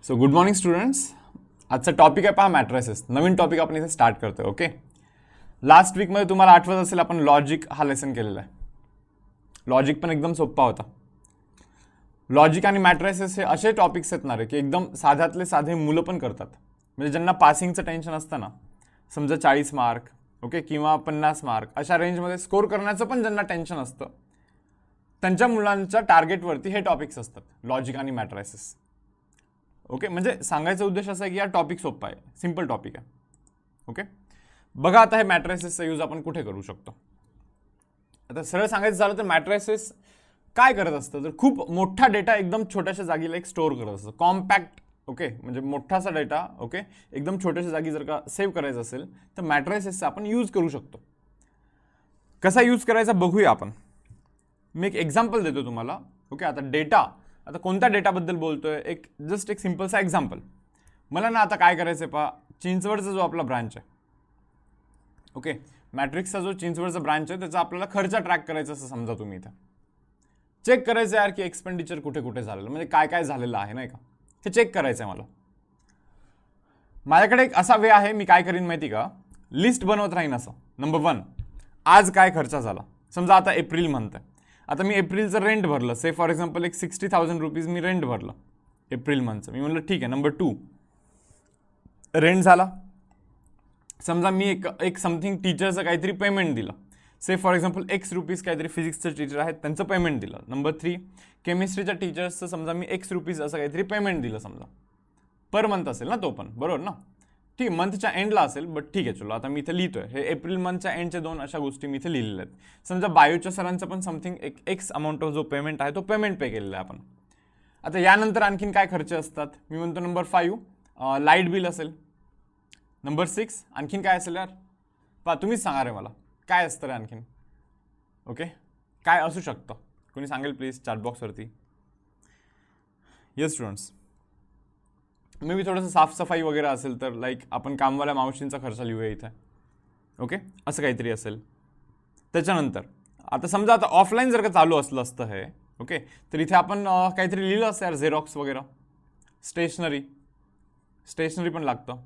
So good morning students. आजचा topic आहे पहा मॅट्रेसेस. नवीन टॉपिक आपण इथे स्टार्ट करतोय. ओके, लास्ट वीकमध्ये तुम्हाला आठवत असेल आपण लॉजिक हा लेसन केलेला आहे. लॉजिक पण एकदम सोपा होता. लॉजिक आणि मॅट्रेसेस हे असे टॉपिक्स आहेत ना रे की एकदम साध्यातले साधे मुलं पण करतात. म्हणजे ज्यांना पासिंगचं टेन्शन असतं ना, समजा 40 मार्क ओके किंवा 50 मार्क अशा रेंजमध्ये स्कोर करण्याचं पण ज्यांना टेन्शन असतं, त्यांच्या मुलांच्या टार्गेटवरती हे टॉपिक्स असतात, लॉजिक आणि मॅट्रेसेस. ओके, म्हणजे सांगायचा उद्देश असा आहे की हा टॉपिक सोपा आहे, सिंपल टॉपिक आहे. ओके, बघा आता हे मॅट्रेसेसचा यूज आपण कुठे करू शकतो. आता सरळ सांगायचं झालं तर मॅट्रेसेस काय करत असतं, तर खूप मोठा डेटा एकदम छोट्याशा जागेला एक स्टोअर करत असतं. कॉम्पॅक्ट ओके, म्हणजे मोठासा डेटा ओके एकदम छोट्याशा जागी जर का सेव्ह करायचा असेल तर मॅट्रेसेसचा आपण यूज करू शकतो. कसा यूज करायचा बघूया आपण. मी एक एक्झाम्पल देतो तुम्हाला. ओके, आता डेटा, आता कोणत्या डेटाबद्दल बोलतोय, एक जस्ट एक सिंपलसा एक्झाम्पल. मला ना आता काय करायचं आहे पहा, चिंचवडचा जो आपला ब्रांच आहे ओके, मॅट्रिक्सचा जो चिंचवडचा ब्रांच आहे त्याचा आपल्याला खर्च ट्रॅक करायचा असं समजा. तुम्ही इथं चेक करायचं यार की एक्सपेंडिचर कुठे कुठे झालेलं, म्हणजे काय काय झालेलं आहे नाही का, हे चेक करायचं आहे मला. माझ्याकडे एक असा वे आहे, मी काय करीन माहिती का, लिस्ट बनवत राहीन असं. नंबर 1, आज काय खर्च झाला. समजा आता एप्रिल मंथ आहे, आता मी एप्रिलचं रेंट भरलं, से फॉर एक्झाम्पल एक 60,000 रुपीज मी रेंट भरलं एप्रिल मंथचं. मी म्हणलं ठीक आहे. नंबर 2, रेंट झाला. समजा मी एक समथिंग टीचरचं काहीतरी पेमेंट दिलं, से फॉर एक्झाम्पल एक्स रुपीज काहीतरी फिजिक्सचं टीचर आहेत त्यांचं पेमेंट दिलं. नंबर 3, केमिस्ट्रीच्या टीचर्सचं समजा मी एक्स रुपीज असं काहीतरी पेमेंट दिलं. समजा पर मंथ असेल ना तो पण, बरोबर ना, ठीक आहे, मंथच्या एंडला असेल, बट ठीक आहे चलो. आता मी इथे लिहितोय हे एप्रिल मंथच्या एंडच्या 2 अशा गोष्टी मी इथे लिहिलेल्या आहेत. समजा बायोच्या सरांचं पण समथिंग एक एक्स अमाऊंट ऑफ जो पेमेंट आहे तो पेमेंट पे केलेला आहे आपण. आता यानंतर आणखीन काय खर्च असतात, मी म्हणतो नंबर 5, लाईट बिल असेल. नंबर 6, आणखीन काय असेल यार, पहा तुम्हीच सांगा रे मला, काय असतं रे आणखीन. ओके, काय असू शकतं, कोणी सांगेल प्लीज चॅट बॉक्सवरती. येस स्टुडंट्स, मे बी थोडंसं साफसफाई वगैरे असेल तर, लाईक आपण कामवाल्या मावशींचा खर्च लिहूया इथे. ओके, असं काहीतरी असेल. त्याच्यानंतर आता समजा आता ऑफलाईन जर का चालू असलं असतं हे ओके, तर इथे आपण काहीतरी लिहिलं असतं यार, झेरॉक्स वगैरे, स्टेशनरी पण लागतं.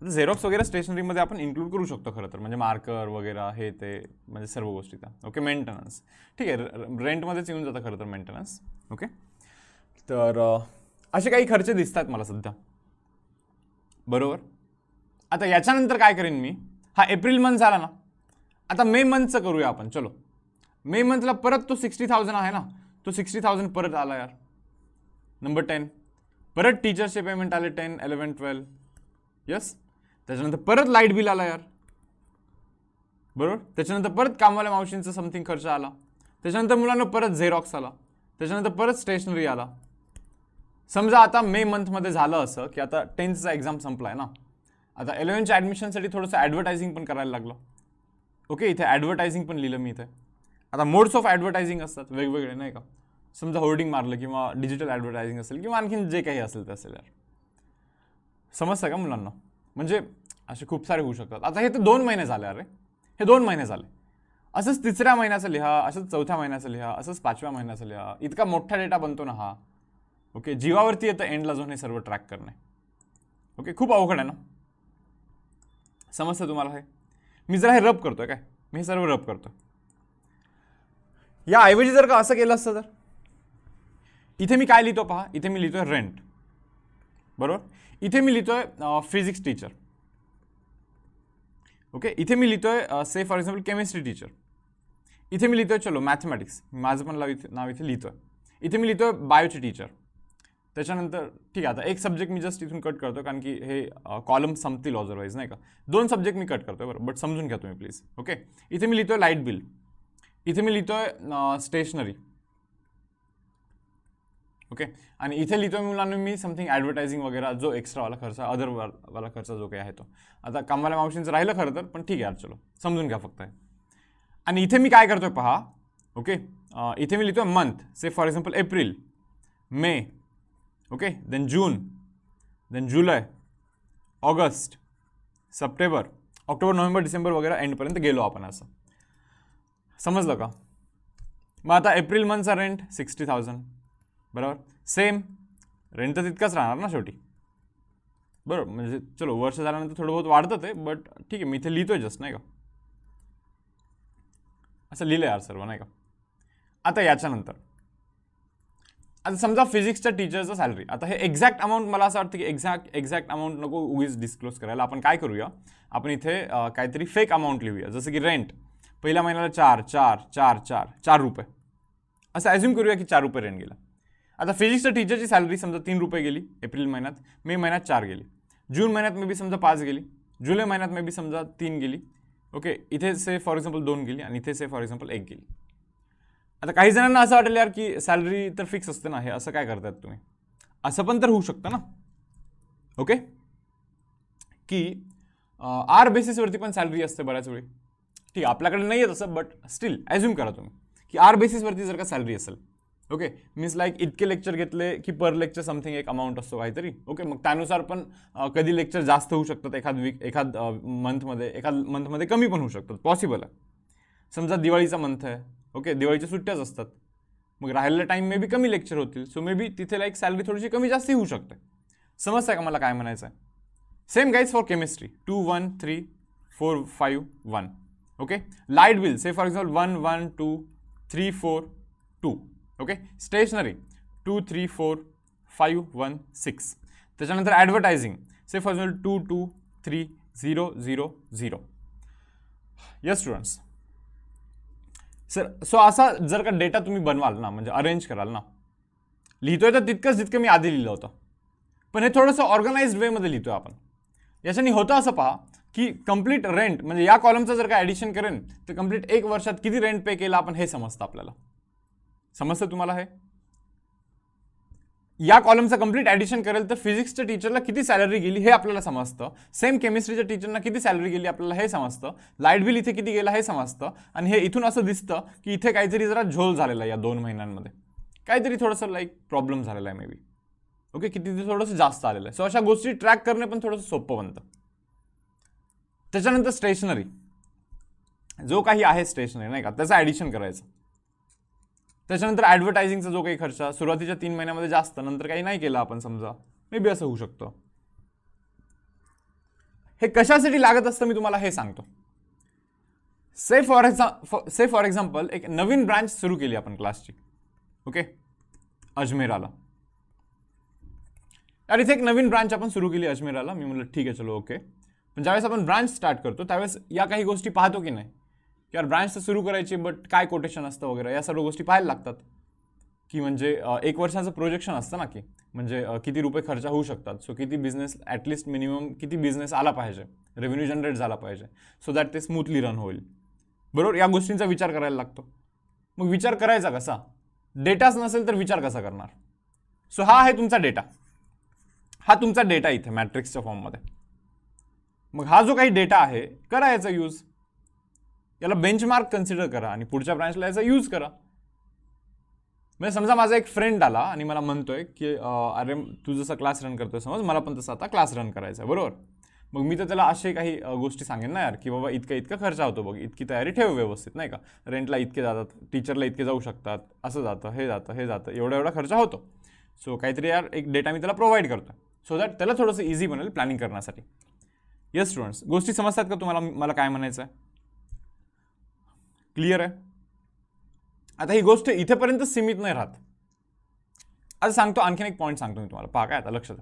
झेरॉक्स वगैरे स्टेशनरीमध्ये आपण इन्क्लूड करू शकतो खरं तर, म्हणजे मार्कर वगैरे हे ते, म्हणजे सर्व गोष्टी त्या. ओके, मेंटेनन्स ठीक आहे, रेंटमध्येच येऊन जातं खरं तर मेंटेनन्स. ओके, तर असे काही खर्च दिसतात मला सध्या, बरोबर. आता याच्यानंतर काय करेन मी, हा एप्रिल मंथ झाला ना, आता मे मंथचं करूया आपण. चलो, मे मंथला परत तो 60,000 आहे ना, तो 60,000 परत आला यार. नंबर 10, परत टीचर्सचे पेमेंट आले 10, 11, 12. यस, त्याच्यानंतर परत लाईट बिल आला यार, बरोबर. त्याच्यानंतर परत कामवाल्या मावशींचा समथिंग खर्च आला. त्याच्यानंतर मुलांना परत झेरॉक्स आला. त्याच्यानंतर परत स्टेशनरी आला. समजा आता मे मंथमध्ये झालं असं की आता 10thचा एक्झाम संपलाय ना, आता 11च्या ॲडमिशनसाठी थोडंसं ॲडव्हर्टायझिंग पण करायला लागलं. ओके, इथे ॲडव्हर्टायझिंग पण लिहिलं मी इथे. आता मोड्स ऑफ ॲडव्हर्टायझिंग असतात वेगवेगळे नाही का, समजा होर्डिंग मारलं किंवा डिजिटल ॲडव्हर्टायझिंग असेल किंवा आणखीन जे काही असेल ते असेल यार. समजतं का मुलांना, म्हणजे असे खूप सारे होऊ शकतात. आता हे तर 2 महिने झाले अरे, हे 2 महिने झाले. असंच 3ऱ्या महिन्याचं लिहा, असंच 4थ्या महिन्याचं लिहा, असंच 5व्या महिन्याचं लिहा. इतका मोठा डेटा बनतो ना हा. ओके, जीवावरती येतं एंडला जाऊन हे सर्व ट्रॅक करणे. ओके, खूप अवघड आहे ना, समजतं तुम्हाला हे. मी जरा हे रब करतोय काय, मी हे सर्व रब करतोय. या ऐवजी जर का असं केलं असतं तर इथे मी काय लिहितो पहा, इथे मी लिहितोय रेंट, बरोबर. इथे मी लिहितोय फिजिक्स टीचर. ओके, इथे मी लिहितोय से फॉर एक्झाम्पल केमिस्ट्री टीचर. इथे मी लिहितोय चलो मॅथमॅटिक्स, माझं पण नाव इथे लिहितोय. इथे मी लिहितोय बायोचे टीचर. त्याच्यानंतर ठीक आहे, आता एक सब्जेक्ट मी जस्ट इथून कट करतो कारण की हे कॉलम संपतील अदरवाईज नाही का. 2 सब्जेक्ट मी कट करतोय बरं, बट समजून घ्या तुम्ही प्लीज. ओके, इथे मी लिहितोय लाईट बिल. इथे मी लिहितोय स्टेशनरी. ओके, आणि इथे लिहितोय मुलांना मी समथिंग ॲडव्हर्टायझिंग वगैरे, जो एक्स्ट्रावाला खर्च, अदरवाला खर्च जो काही आहे तो. आता कामवाल्या मावशींचं राहिलं खरं तर, पण ठीक आहे यार चलो समजून घ्या फक्त. आणि इथे मी काय करतोय पहा. ओके, इथे मी लिहितोय month, say for example April, May, okay, then June, then July, August, September, October, November, December वगैरे एंडपर्यंत गेलो आपण. असं समजलं का. मग आता एप्रिल मंथचा रेंट 60,000, बरोबर. सेम रेंट तर तितकाच राहणार ना शेवटी, बरोबर. म्हणजे चलो वर्ष झाल्यानंतर थोडं बहुत वाढतं ते, बट ठीक आहे, मी इथे लिहितोय जस्ट, नाही का, असं लिहिलं यार सर्व, नाही का. आता याच्यानंतर आता समजा फिजिक्सच्या टीचरचं सॅलरी, आता हे एक्झॅक्ट अमाऊंट मला असं वाटतं की एक्झॅक्ट अमाऊंट नको उगीच डिस्क्लोज करायला. आपण काय करूया, आपण इथे काहीतरी फेक अमाऊंट लिहूया, जसं की रेंट पहिल्या महिन्याला 4 रुपये, असं ॲझ्युम करूया की 4 रुपये रेंट गेला. आता फिजिक्सच्या टीचरची सॅलरी समजा 3 रुपये गेली एप्रिल महिन्यात, मे महिन्यात 4 गेली, जून महिन्यात मे बी समजा 5 गेली, जुलै महिन्यात मे बी समजा 3 गेली, ओके. इथे से फॉर एक्झाम्पल 2 गेली आणि इथे से फॉर एक्झाम्पल 1 गेली. आता काही जणांना असं वाटेल यार की सॅलरी तर फिक्स असते ना, हे असं काय करतात तुम्ही, असं पण तर होऊ शकतं ना, ओके, की आर बेसिसवरती पण सॅलरी असते बऱ्याच वेळी. ठीक आहे, आपल्याकडे नाही आहे तसं, बट स्टील ॲझ्युम करा तुम्ही की आर बेसिसवरती जर का सॅलरी असेल, ओके, मीन्स लाईक इतके लेक्चर घेतले की पर लेक्चर समथिंग एक अमाऊंट असतो काहीतरी, ओके. मग त्यानुसार पण कधी लेक्चर जास्त होऊ शकतात एखाद मंथमध्ये कमी पण होऊ शकतात, पॉसिबल आहे. समजा दिवाळीचा मंथ आहे, ओके, दिवाळीच्या सुट्ट्याच असतात, मग राहिलेला टाईम मे बी कमी लेक्चर होतील, सो मे बी तिथे लाईक सॅलरी थोडीशी कमी जास्त होऊ शकते. समजतं का मला काय म्हणायचं आहे. Same guys for chemistry 2 1 3 4 5 1, okay. Light bill say for example 1 1 2 3 4 2, okay. Stationery 2 3 4 5 1 6. त्याच्यानंतर advertising say for example 2 2 3 0 0 0. Yes students, so असा जर का डेटा तुम्ही बनवाल ना, म्हणजे अरेंज कराल ना, लिहितोय तर तितकंच जितकं मी आधी लिहिलं होतं, पण हे थोडंसं ऑर्गनाइज्ड वेमध्ये लिहितोय आपण. याच्याने होतं असं पहा की कंप्लीट रेंट म्हणजे या कॉलमचं जर का ॲडिशन करेन तर कंप्लीट 1 वर्षात किती रेंट पे केला आपण हे समजतं आपल्याला. समजतं तुम्हाला हे. या कॉलमचं कंप्लीट ॲडिशन करेल तर फिजिक्सच्या टीचरला किती सॅलरी गेली हे आपल्याला समजतं. सेम केमिस्ट्रीच्या टीचरना किती सॅलरी गेली आपल्याला हे समजतं. लाईट बिल इथे किती गेला हे समजतं. आणि हे इथून असं दिसतं की इथे काहीतरी जरा झोल झालेला आहे या 2 महिन्यांमध्ये, काहीतरी थोडंसं लाईक प्रॉब्लेम झालेला आहे मे बी, ओके, किती थोडंसं जास्त आलेलं आहे. सो अशा गोष्टी ट्रॅक करणे पण थोडंसं सोपं बनतं. त्याच्यानंतर स्टेशनरी, जो काही आहे स्टेशनरी नाही का, त्याचं ॲडिशन करायचं. त्याच्यानंतर ॲडव्हर्टायझिंगचा जो काही खर्च सुरुवातीच्या 3 महिन्यामध्ये जास्त, नंतर काही नाही केलं आपण समजा, मे बी असं होऊ शकतं. हे कशासाठी लागत असतं मी तुम्हाला हे सांगतो. से फॉर एक्झाम्पल एक नवीन ब्रांच सुरू केली आपण क्लासची, ओके, अजमेराला. तर इथे एक नवीन ब्रांच आपण सुरू केली अजमेराला. मी म्हटलं ठीक आहे चलो ओके. पण ज्यावेळेस आपण ब्रांच स्टार्ट करतो त्यावेळेस या काही गोष्टी पाहतो की नाही, की यार ब्रांच तर सुरू करायची बट काय कोटेशन असतं वगैरे, या सर्व गोष्टी पाहायला लागतात. की म्हणजे 1 वर्षाचं प्रोजेक्शन असतं ना, की म्हणजे किती रुपये खर्च होऊ शकतात. सो किती बिझनेस ॲटलिस्ट मिनिमम किती बिझनेस आला पाहिजे, रेव्हेन्यू जनरेट झाला पाहिजे, सो दॅट ते स्मूथली रन होईल. बरोबर, या गोष्टींचा विचार करायला लागतो. मग विचार करायचा कसा, डेटाच नसेल तर विचार कसा करणार. सो हा आहे तुमचा डेटा, हा तुमचा डेटा इथे मॅट्रिक्सच्या फॉर्ममध्ये. मग हा जो काही डेटा आहे करा याचा यूज, याला बेंचमार्क कन्सिडर करा आणि पुढच्या ब्रांचला याचा यूज करा. म्हणजे समजा माझा एक फ्रेंड आला आणि मला म्हणतोय की अरे तू जसं क्लास रन करतोय समज, मला पण तसं आता क्लास रन करायचा आहे, बरोबर. मग मी तर त्याला असे काही गोष्टी सांगेन ना यार, की बाबा इतका खर्च होतो बघ, इतकी तयारी ठेव व्यवस्थित, नाही का. रेंटला इतके जातात, टीचरला इतके जाऊ शकतात, असं जातं, हे जातं, एवढा खर्च होतो. सो काहीतरी यार एक डेटा मी त्याला प्रोव्हाइड करतो, सो दॅट त्याला थोडंसं इझी बनेल प्लॅनिंग करण्यासाठी. येस स्टुडंट्स, गोष्टी समजतात का तुम्हाला मला काय म्हणायचं आहे, क्लिअर आहे. आता ही गोष्ट इथेपर्यंत सीमित नाही राहत. आता सांगतो आणखीन एक पॉईंट सांगतो मी तुम्हाला, पहा काय आता लक्षात.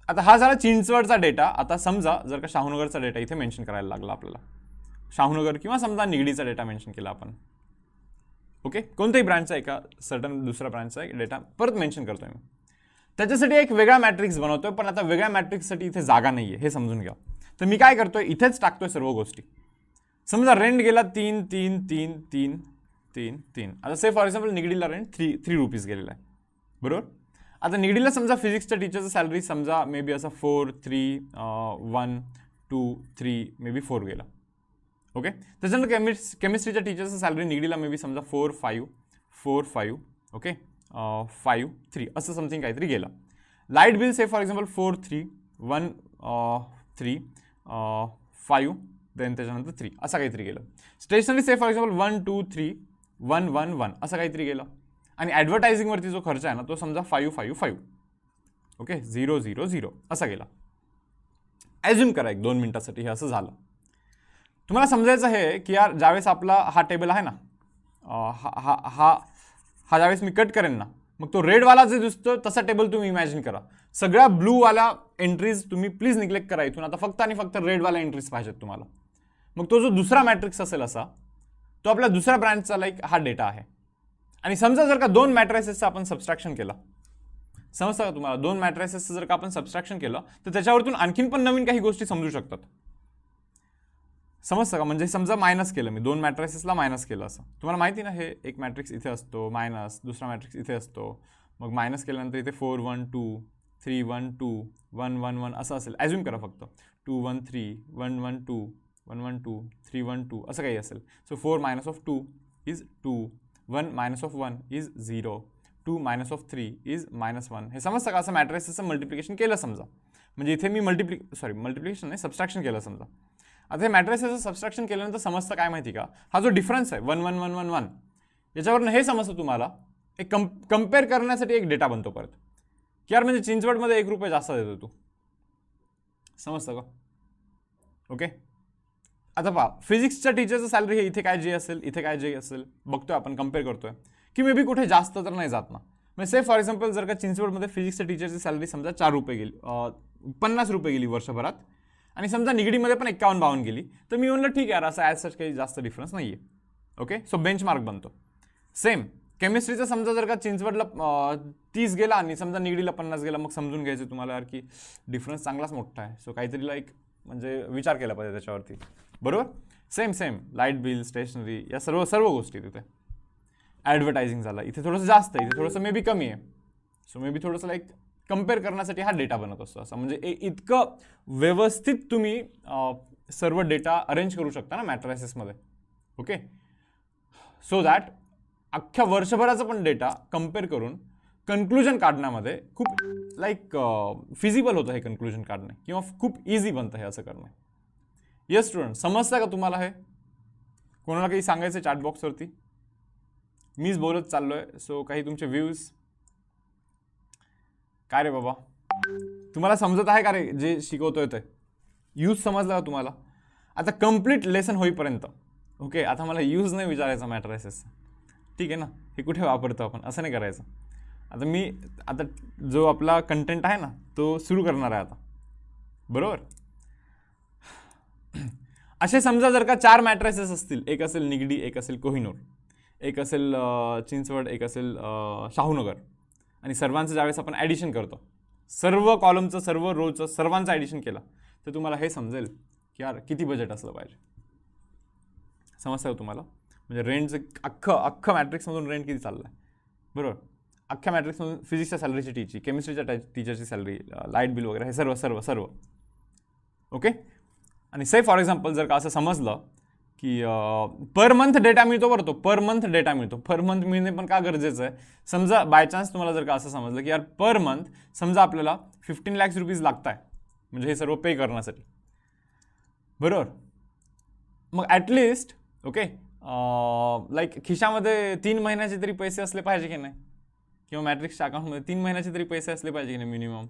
आता हा झाला चिंचवडचा डेटा. आता समजा जर का शाहूनगरचा डेटा इथे मेन्शन करायला लागला आपल्याला, शाहूनगर किंवा समजा निगडीचा डेटा मेन्शन केला आपण, ओके, कोणत्याही ब्रँचचा एका सर्टन दुसऱ्या ब्रँचचा एक डेटा परत मेन्शन करतोय मी. त्याच्यासाठी एक वेगळा मॅट्रिक्स बनवतोय, पण आता वेगळ्या मॅट्रिक्ससाठी इथे जागा नाही आहे हे समजून घ्या. तर मी काय करतोय, इथेच टाकतोय सर्व गोष्टी. समजा रेंट गेला 3 3 3 3 3 3. आता से फॉर एक्झाम्पल निगडीला रेंट 3 रुपीज गेलेला आहे, बरोबर. आता निगडीला समजा फिजिक्सच्या टीचरचं सॅलरी समजा मे बी असं 4 3 1 2 3 मे बी 4 गेला, ओके. त्याच्यानंतर केमिस्ट्रीच्या टीचरचं सॅलरी निगडीला मे बी समजा 4 5 4 5, ओके, 5 3 असं समथिंग काहीतरी गेलं. Light bill say for example 4 3 1 3 5 then त्याच्यानंतर 3 असं काहीतरी गेलं. स्टेशनरी से फॉर एक्झाम्पल 1 2 3 1 1 1 असं काहीतरी गेलं. आणि ॲडव्हर्टायझिंगवरती जो खर्च आहे ना तो समजा 5 5 5. ओके 0 0 0 असा गेला. ॲज्युम करा 1-2 मिनिटासाठी हे असं झालं. तुम्हाला समजायचं आहे की यार ज्यावेळेस आपला हा टेबल आहे ना, हा ज्यावेळेस मी कट करेन ना, मग तो रेडवाला जे दिसतो तसा टेबल तुम्ही इमॅजिन करा. सगळ्या ब्लूवाल्या एंट्रीज तुम्ही प्लीज निग्लेक्ट करा इथून. आता फक्त आणि फक्त रेडवाल्या एंट्रीज पाहिजेत तुम्हाला. मग तो जो दुसरा मॅट्रिक्स असेल असा, तो आपल्या दुसऱ्या ब्रँचचा लाईक हा डेटा आहे. आणि समजा जर का 2 मॅट्रायसेसचं आपण सबस्ट्रॅक्शन केलं, समजतं का तुम्हाला? 2 मॅट्रायसेसचं जर का आपण सबस्ट्रॅक्शन केलं तर त्याच्यावरतून आणखीन पण नवीन काही गोष्टी समजू शकतात. समजतं का? म्हणजे समजा मायनस केलं मी, 2 मॅट्रायसेसला मायनस केलं असं. तुम्हाला माहिती ना, हे एक मॅट्रिक्स इथे असतो मायनस, दुसरा मॅट्रिक्स इथे असतो. मग मायनस केल्यानंतर इथे 4 1 2 3 1 2 1 1 1 असं असेल. ॲज्युम करा फक्त 2 1 3 1 1 2 1 1 2 3 1 2 असं काही असेल. So 4 minus of 2 is 2, 1 minus of 1 is 0, 2 minus of 3 is -1. हे समजतं का? असं मॅट्रायसेसचं मल्टिप्लिकेशन केलं समजा. म्हणजे इथे मी मल्टिप्लिकेशन नाही, सबस्ट्रॅक्शन केलं समजा. आता हे मॅट्रायसेसचं सबस्ट्रॅक्शन केल्यानंतर समजतं काय माहिती का? हा जो डिफरन्स आहे 1 1 1 1 1, याच्यावरनं हे समजतं तुम्हाला एक कम्पेअर करण्यासाठी एक डेटा बनतो परत, की यार म्हणजे चिंचवडमध्ये 1 रुपये जास्त देतो तू. समजतं का? ओके. आता पहा, फिजिक्सच्या टीचरचं सॅलरी हे इथे काय जे असेल, इथे काय जे असेल, बघतोय आपण, कम्पेअर करतोय की मे बी कुठे जास्त तर नाही जात ना. म्हणजे से फॉर एक्झाम्पल जर का चिंचवडमध्ये फिजिक्सच्या टीचरची सॅलरी समजा 4 रुपये गेली, 50 रुपये गेली वर्षभरात, आणि समजा निगडीमध्ये पण 51-52 गेली, तर मी म्हणलं ठीक आहे यार, असं ॲज सच काही जास्त डिफरन्स नाही आहे. ओके. सो बेंचमार्क बनतो. सेम केमिस्ट्रीचा समजा जर का चिंचवडला 30 गेला आणि समजा निगडीला 50 गेला, मग समजून घ्यायचं तुम्हाला यार की डिफरन्स चांगलाच मोठा आहे. सो काहीतरी लाईक म्हणजे विचार केला पाहिजे त्याच्यावरती. बरोबर. सेम लाईट बिल, स्टेशनरी, या सर्व गोष्टी तिथे. ॲडव्हर्टायझिंग झाला, इथे थोडंसं जास्त आहे, इथे थोडंसं मे बी कमी आहे. सो मे बी थोडंसं लाईक कम्पेअर करण्यासाठी हा डेटा बनत असतो. असं म्हणजे इतकं व्यवस्थित तुम्ही सर्व डेटा अरेंज करू शकता ना मॅट्रायसेसमध्ये. ओके. सो दॅट अख्ख्या वर्षभराचा पण डेटा कम्पेअर करून कन्क्लुजन काढण्यामध्ये खूप लाईक फिजिबल होतं हे कन्क्लुजन काढणं, किंवा खूप इझी बनतं हे असं करणं. येस स्टुडंट, समजतं का तुम्हाला हे? कोणाला काही सांगायचं चॅटबॉक्सवरती? मीच बोलत चाललोय. सो काही तुमचे व्ह्यूज काय रे बाबा, तुम्हाला समजत आहे का रे जे शिकवतोय ते? यूज समजला का तुम्हाला? आता कम्प्लीट लेसन होईपर्यंत. ओके. आता मला यूज नाही विचारायचा मॅट्रायसेस, ठीक आहे ना? हे कुठे वापरतो आपण, असं नाही करायचं. आता जो आपला कंटेंट आहे ना तो सुरू करणार आहे आता. बरोबर. असे समजा जर का 4 मॅट्रायसेस असतील, एक असेल निगडी, एक असेल कोहिनूर, एक असेल चिंचवड, एक असेल शाहूनगर, आणि सर्वांचं ज्यावेळेस आपण ॲडिशन करतो, सर्व कॉलमचं, सर्व रोचं, सर्वांचं ॲडिशन केलं, तर तुम्हाला हे समजेल की यार किती बजेट असलं पाहिजे. समजतं का तुम्हाला? म्हणजे रेंटचं अख्खं मॅट्रिक्समधून रेंट किती चाललं आहे. बरोबर. अख्ख्या मॅट्रिक्समधून फिजिक्सच्या सॅलरीची टीची, केमिस्ट्रीच्या टीचरची सॅलरी, लाईट बिल वगैरे, हे सर्व. ओके. आणि से फॉर एक्झाम्पल जर का असं समजलं की पर मंथ डेटा मिळतो, बरं, तो पर मंथ डेटा मिळतो. पर मंथ मिळणे पण का गरजेचं आहे? समजा बाय चान्स तुम्हाला जर का असं समजलं की यार पर मंथ समजा आपल्याला 15 लाख रुपीज लागत आहे, म्हणजे हे सर्व पे करण्यासाठी. बरोबर. मग ॲटलिस्ट ओके लाईक खिशामध्ये 3 महिन्याचे तरी पैसे असले पाहिजे की नाही, किंवा मॅट्रिक्सच्या अकाउंटमध्ये 3 महिन्याचे तरी पैसे असले पाहिजे की नाही मिनिमम.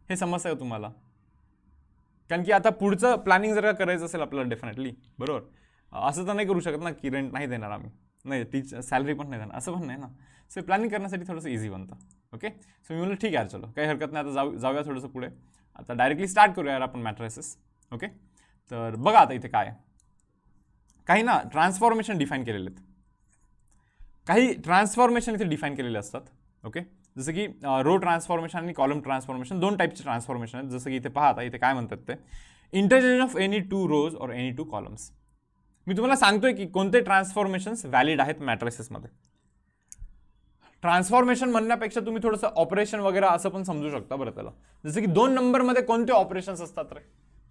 हे समजतं का तुम्हाला? कारण की आता पुढचं प्लॅनिंग जर का करायचं असेल आपल्याला डेफिनेटली, बरोबर, असं तर नाही करू शकत ना की रेंट नाही देणार आम्ही, नाही सॅलरी पण नाही देणार, असं पण नाही ना. सो प्लॅनिंग करण्यासाठी थोडंसं इझी बनतं. ओके. सो मी म्हणलं ठीक आहे चलो, काही हरकत नाही, आता जाऊया थोडंसं पुढे. आता डायरेक्टली स्टार्ट करूया यार आपण मॅट्रायसेस. ओके. तर बघा आता इथे काय काही ना ट्रान्सफॉर्मेशन डिफाईन केलेले आहेत. काही ट्रान्सफॉर्मेशन इथे डिफाईन केलेले असतात. ओके. जसं की रो ट्रान्सफॉर्मेशन आणि कॉलम ट्रान्सफॉर्मेशन, 2 टाईपचे ट्रान्सफॉर्मेशन आहेत. जसं की इथे पाहता, इथे काय म्हणतात ते, इंटरचेंज ऑफ एनी 2 रोज और एनी 2 कॉलम्स. मी तुम्हाला सांगतोय की कोणते ट्रान्सफॉर्मेशन्स व्हॅलिड आहेत मॅट्रायसेसमध्ये. ट्रान्सफॉर्मेशन म्हणण्यापेक्षा तुम्ही थोडंसं ऑपरेशन वगैरे असं पण समजू शकता. बरं, त्याला जसं की 2 नंबरमध्ये कोणते ऑपरेशन्स असतात रे?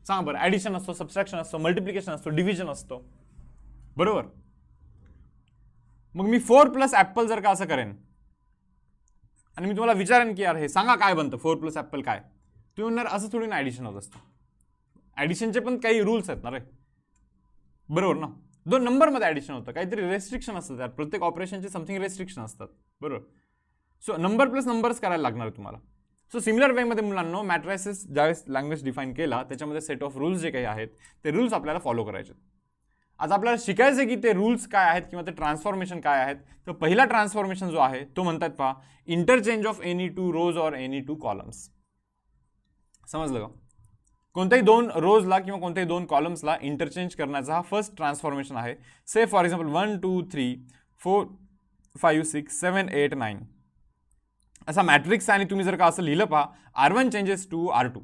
सांग बरं. ॲडिशन असतो, सबस्ट्रॅक्शन असतो, मल्टिप्लिकेशन असतो, डिव्हिजन असतो. बरोबर. मग मी 4 प्लस ॲपल जर का असं करेन आणि मी तुम्हाला विचारेन की यार हे सांगा काय बनतं 4 प्लस ॲपल काय, तुम्ही म्हणणार असं थोडी ना ॲडिशन होत असतं. ॲडिशनचे पण काही रूल्स आहेत ना रे. बरोबर ना. 2 नंबरमध्ये ॲडिशन होतं, काहीतरी रेस्ट्रिक्शन असतं त्यात, प्रत्येक ऑपरेशनचे समथिंग रेस्ट्रिक्शन असतात. बरोबर. सो नंबर प्लस नंबर्स करायला लागणार आहे तुम्हाला. सो सो सिमिलर वेमध्ये मुलांना मॅट्रायसिस ज्यावेळेस लँग्वेज डिफाईन केला त्याच्यामध्ये सेट ऑफ रूल्स जे काही आहेत ते रूल्स आपल्याला फॉलो करायचे. आज आपल्याला शिकायचं आहे की ते रूल्स काय आहेत किंवा ते ट्रान्सफॉर्मेशन काय आहेत. तर पहिला ट्रान्सफॉर्मेशन जो आहे तो म्हणतात पहा interchange of any two rows or any two columns. समजलं का? कोणत्याही दोन रोजला किंवा कोणत्याही दोन कॉलम्सला इंटरचेंज करण्याचा हा फर्स्ट ट्रान्सफॉर्मेशन आहे. से फॉर एक्झाम्पल 1 2 3 4 5 6 7 8 9 असा मॅट्रिक्स आहे आणि तुम्ही जर का असं लिहिलं पहा R1 changes to R2,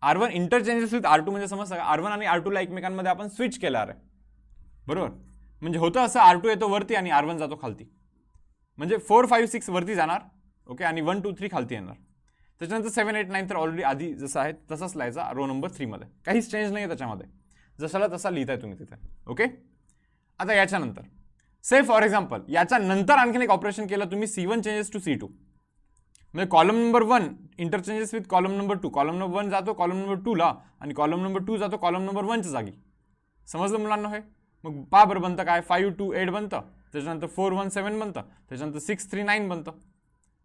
R1 interchanges with R2 म्हणजे समजतं का R1 आणि R2 ला एकमेकांमध्ये आपण स्विच केला आहे. बरोबर, म्हणजे होतं असं R2 येतो वरती आणि R1 जातो खालती, म्हणजे 4 5 6 वरती जाणार. ओके, आणि 1 2 3 खालती येणार. त्याच्यानंतर 7 8 9 तर ऑलरेडी आधी जसं आहे तसंच लिहायचा रो नंबर 3 मध्ये, काहीच चेंज नाही आहे त्याच्यामध्ये, जसाला तसा लिहिताय तुम्ही तिथे. ओके, आता याच्यानंतर से फॉर एक्झाम्पल याच्यानंतर आणखीन एक ऑपरेशन केलं तुम्ही C1 चेंजेस टू C2, म्हणजे column number 1 interchanges with column number 2, column number 1 जातो कॉलम नंबर 2 ला आणि कॉलम नंबर 2 जातो कॉलम नंबर 1 च्या जागी. समजलं मुलांना हे? मग पहा बरं बनतं काय 5 2 8 बनतं, त्याच्यानंतर 4 1 7 बनतं, त्याच्यानंतर 6 3 9 बनतं.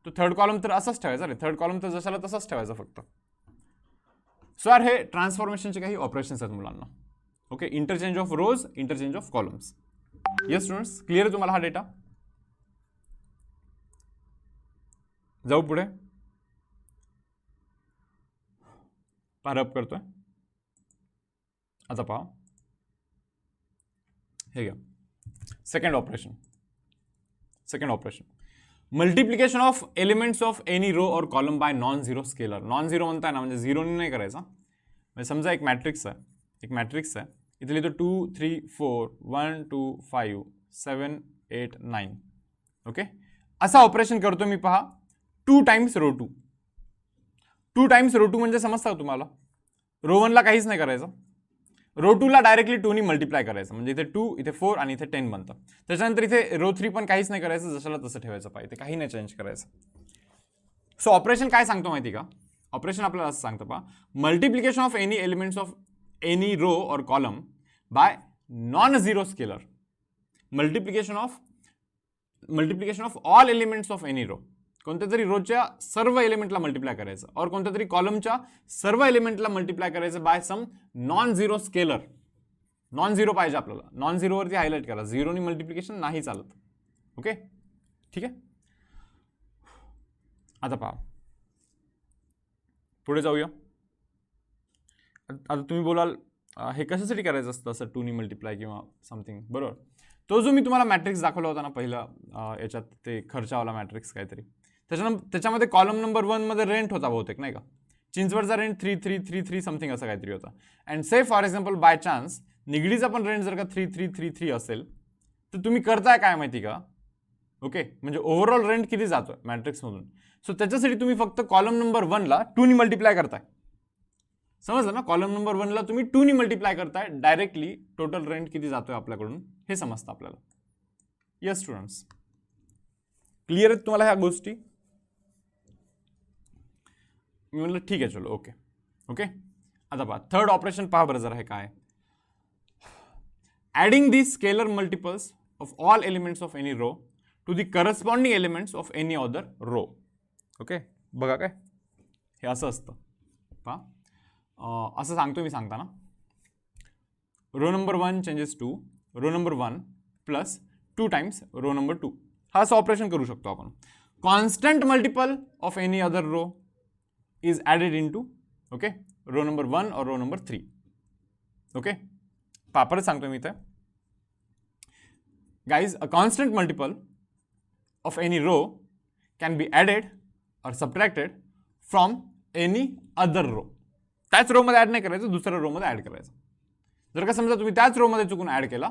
तो थर्ड कॉलम तर असंच ठेवायचा रे, थर्ड कॉलम तर जशाला तसंच ठेवायचा फक्त. सो यार हे ट्रान्सफॉर्मेशनचे काही ऑपरेशन्स आहेत मुलांना. Okay, interchange of rose, interchange of columns. Yes students, clear आहे तुम्हाला हा डेटा? जाऊ पुढे, पारप करतोय. आता पहा हे घ्या second operation. Multiplication of elements of any row और column by non zero scalar. Non zero म्हणताय ना, म्हणजे झिरोनी नाही करायचा. म्हणजे समजा एक मॅट्रिक्स आहे, इथे लिहितो 2 3 4 1 2 5 7 8 9. ओके, असा ऑपरेशन करतो मी पहा 2 टाइम्स रो 2. 2 टाइम्स रो 2 म्हणजे समजतं तुम्हाला, रो 1 ला काहीच नाही करायचं, रो 2 ला डायरेक्टली 2 नी मल्टिप्लाय करायचं, म्हणजे इथे 2 इथे 4 आणि इथे 10 बनतं. त्याच्यानंतर इथे रो 3 पण काहीच नाही करायचं, जशाला तसं ठेवायचं पाहिजे, काही नाही चेंज करायचं. सो ऑपरेशन काय सांगतो माहिती का? ऑपरेशन आपल्याला असं सांगतं पहा multiplication of any elements of any row और column by non zero scalar. Multiplication of all elements of any row, कोणत्या तरी रोच्या सर्व एलिमेंटला मल्टिप्लाय करायचं और कोणत्या तरी कॉलमच्या सर्व एलिमेंटला मल्टिप्लाय करायचं by some non zero scalar. Non zero पाहिजे आपल्याला, नॉन झिरोवरती हायलाइट करा, झिरोनी मल्टिप्लिकेशन नाही चालत. ओके, ठीक आहे. आता पहा पुढे जाऊया. आता तुम्ही बोलाल हे कशासाठी करायचं असतं असं 2 नी मल्टिप्लाय किंवा समथिंग. बरोबर, तो जो मी तुम्हाला मॅट्रिक्स दाखवला होता ना पहिला याच्यात, ते खर्चावाला मॅट्रिक्स काहीतरी, त्याच्यामध्ये कॉलम नंबर 1 मध्ये रेंट होता बहुतेक, नाही का? चिंचवडचा रेंट 3 3 3 3 समथिंग असं काहीतरी होता. And say for example by chance निगडीचा पण रेंट जर का 3 3 3 3 असेल तर तुम्ही करताय काय माहिती का? ओके, म्हणजे ओव्हरऑल रेंट किती जातोय मॅट्रिक्समधून. सो त्याच्यासाठी तुम्ही फक्त कॉलम नंबर 1 ला 2 नी मल्टिप्लाय करताय. समजलं ना? कॉलम नंबर 1 ला तुम्ही 2 नी मल्टिप्लाय करताय, डायरेक्टली टोटल रेंट किती जातोय आपल्याकडून हे समजतं आपल्याला. येस स्टुडंट्स, क्लिअर आहेत तुम्हाला ह्या गोष्टी? मी म्हणलं ठीक आहे, चलो ओके. ओके, आता पहा थर्ड ऑपरेशन पहा बरं जरा हे काय. Adding the scalar multiples of all elements of any row to the corresponding elements of any other row. Okay, बघा काय हे असं असतं पहा. असं सांगतो मी सांगताना, row number 1 changes to row number 1 plus 2 times row number 2, हा असं ऑपरेशन करू शकतो आपण. Constant multiple of any other row is added into okay row number 1 or row number 3. okay, परत सांगतो मी इथे guys, a constant multiple of any row can be added or subtracted from any other row. त्याच row मध्ये add नाही करायचं, दुसऱ्या row मध्ये add करायचं. जर का समजा तुम्ही त्याच रो मध्ये चुकून ऍड केला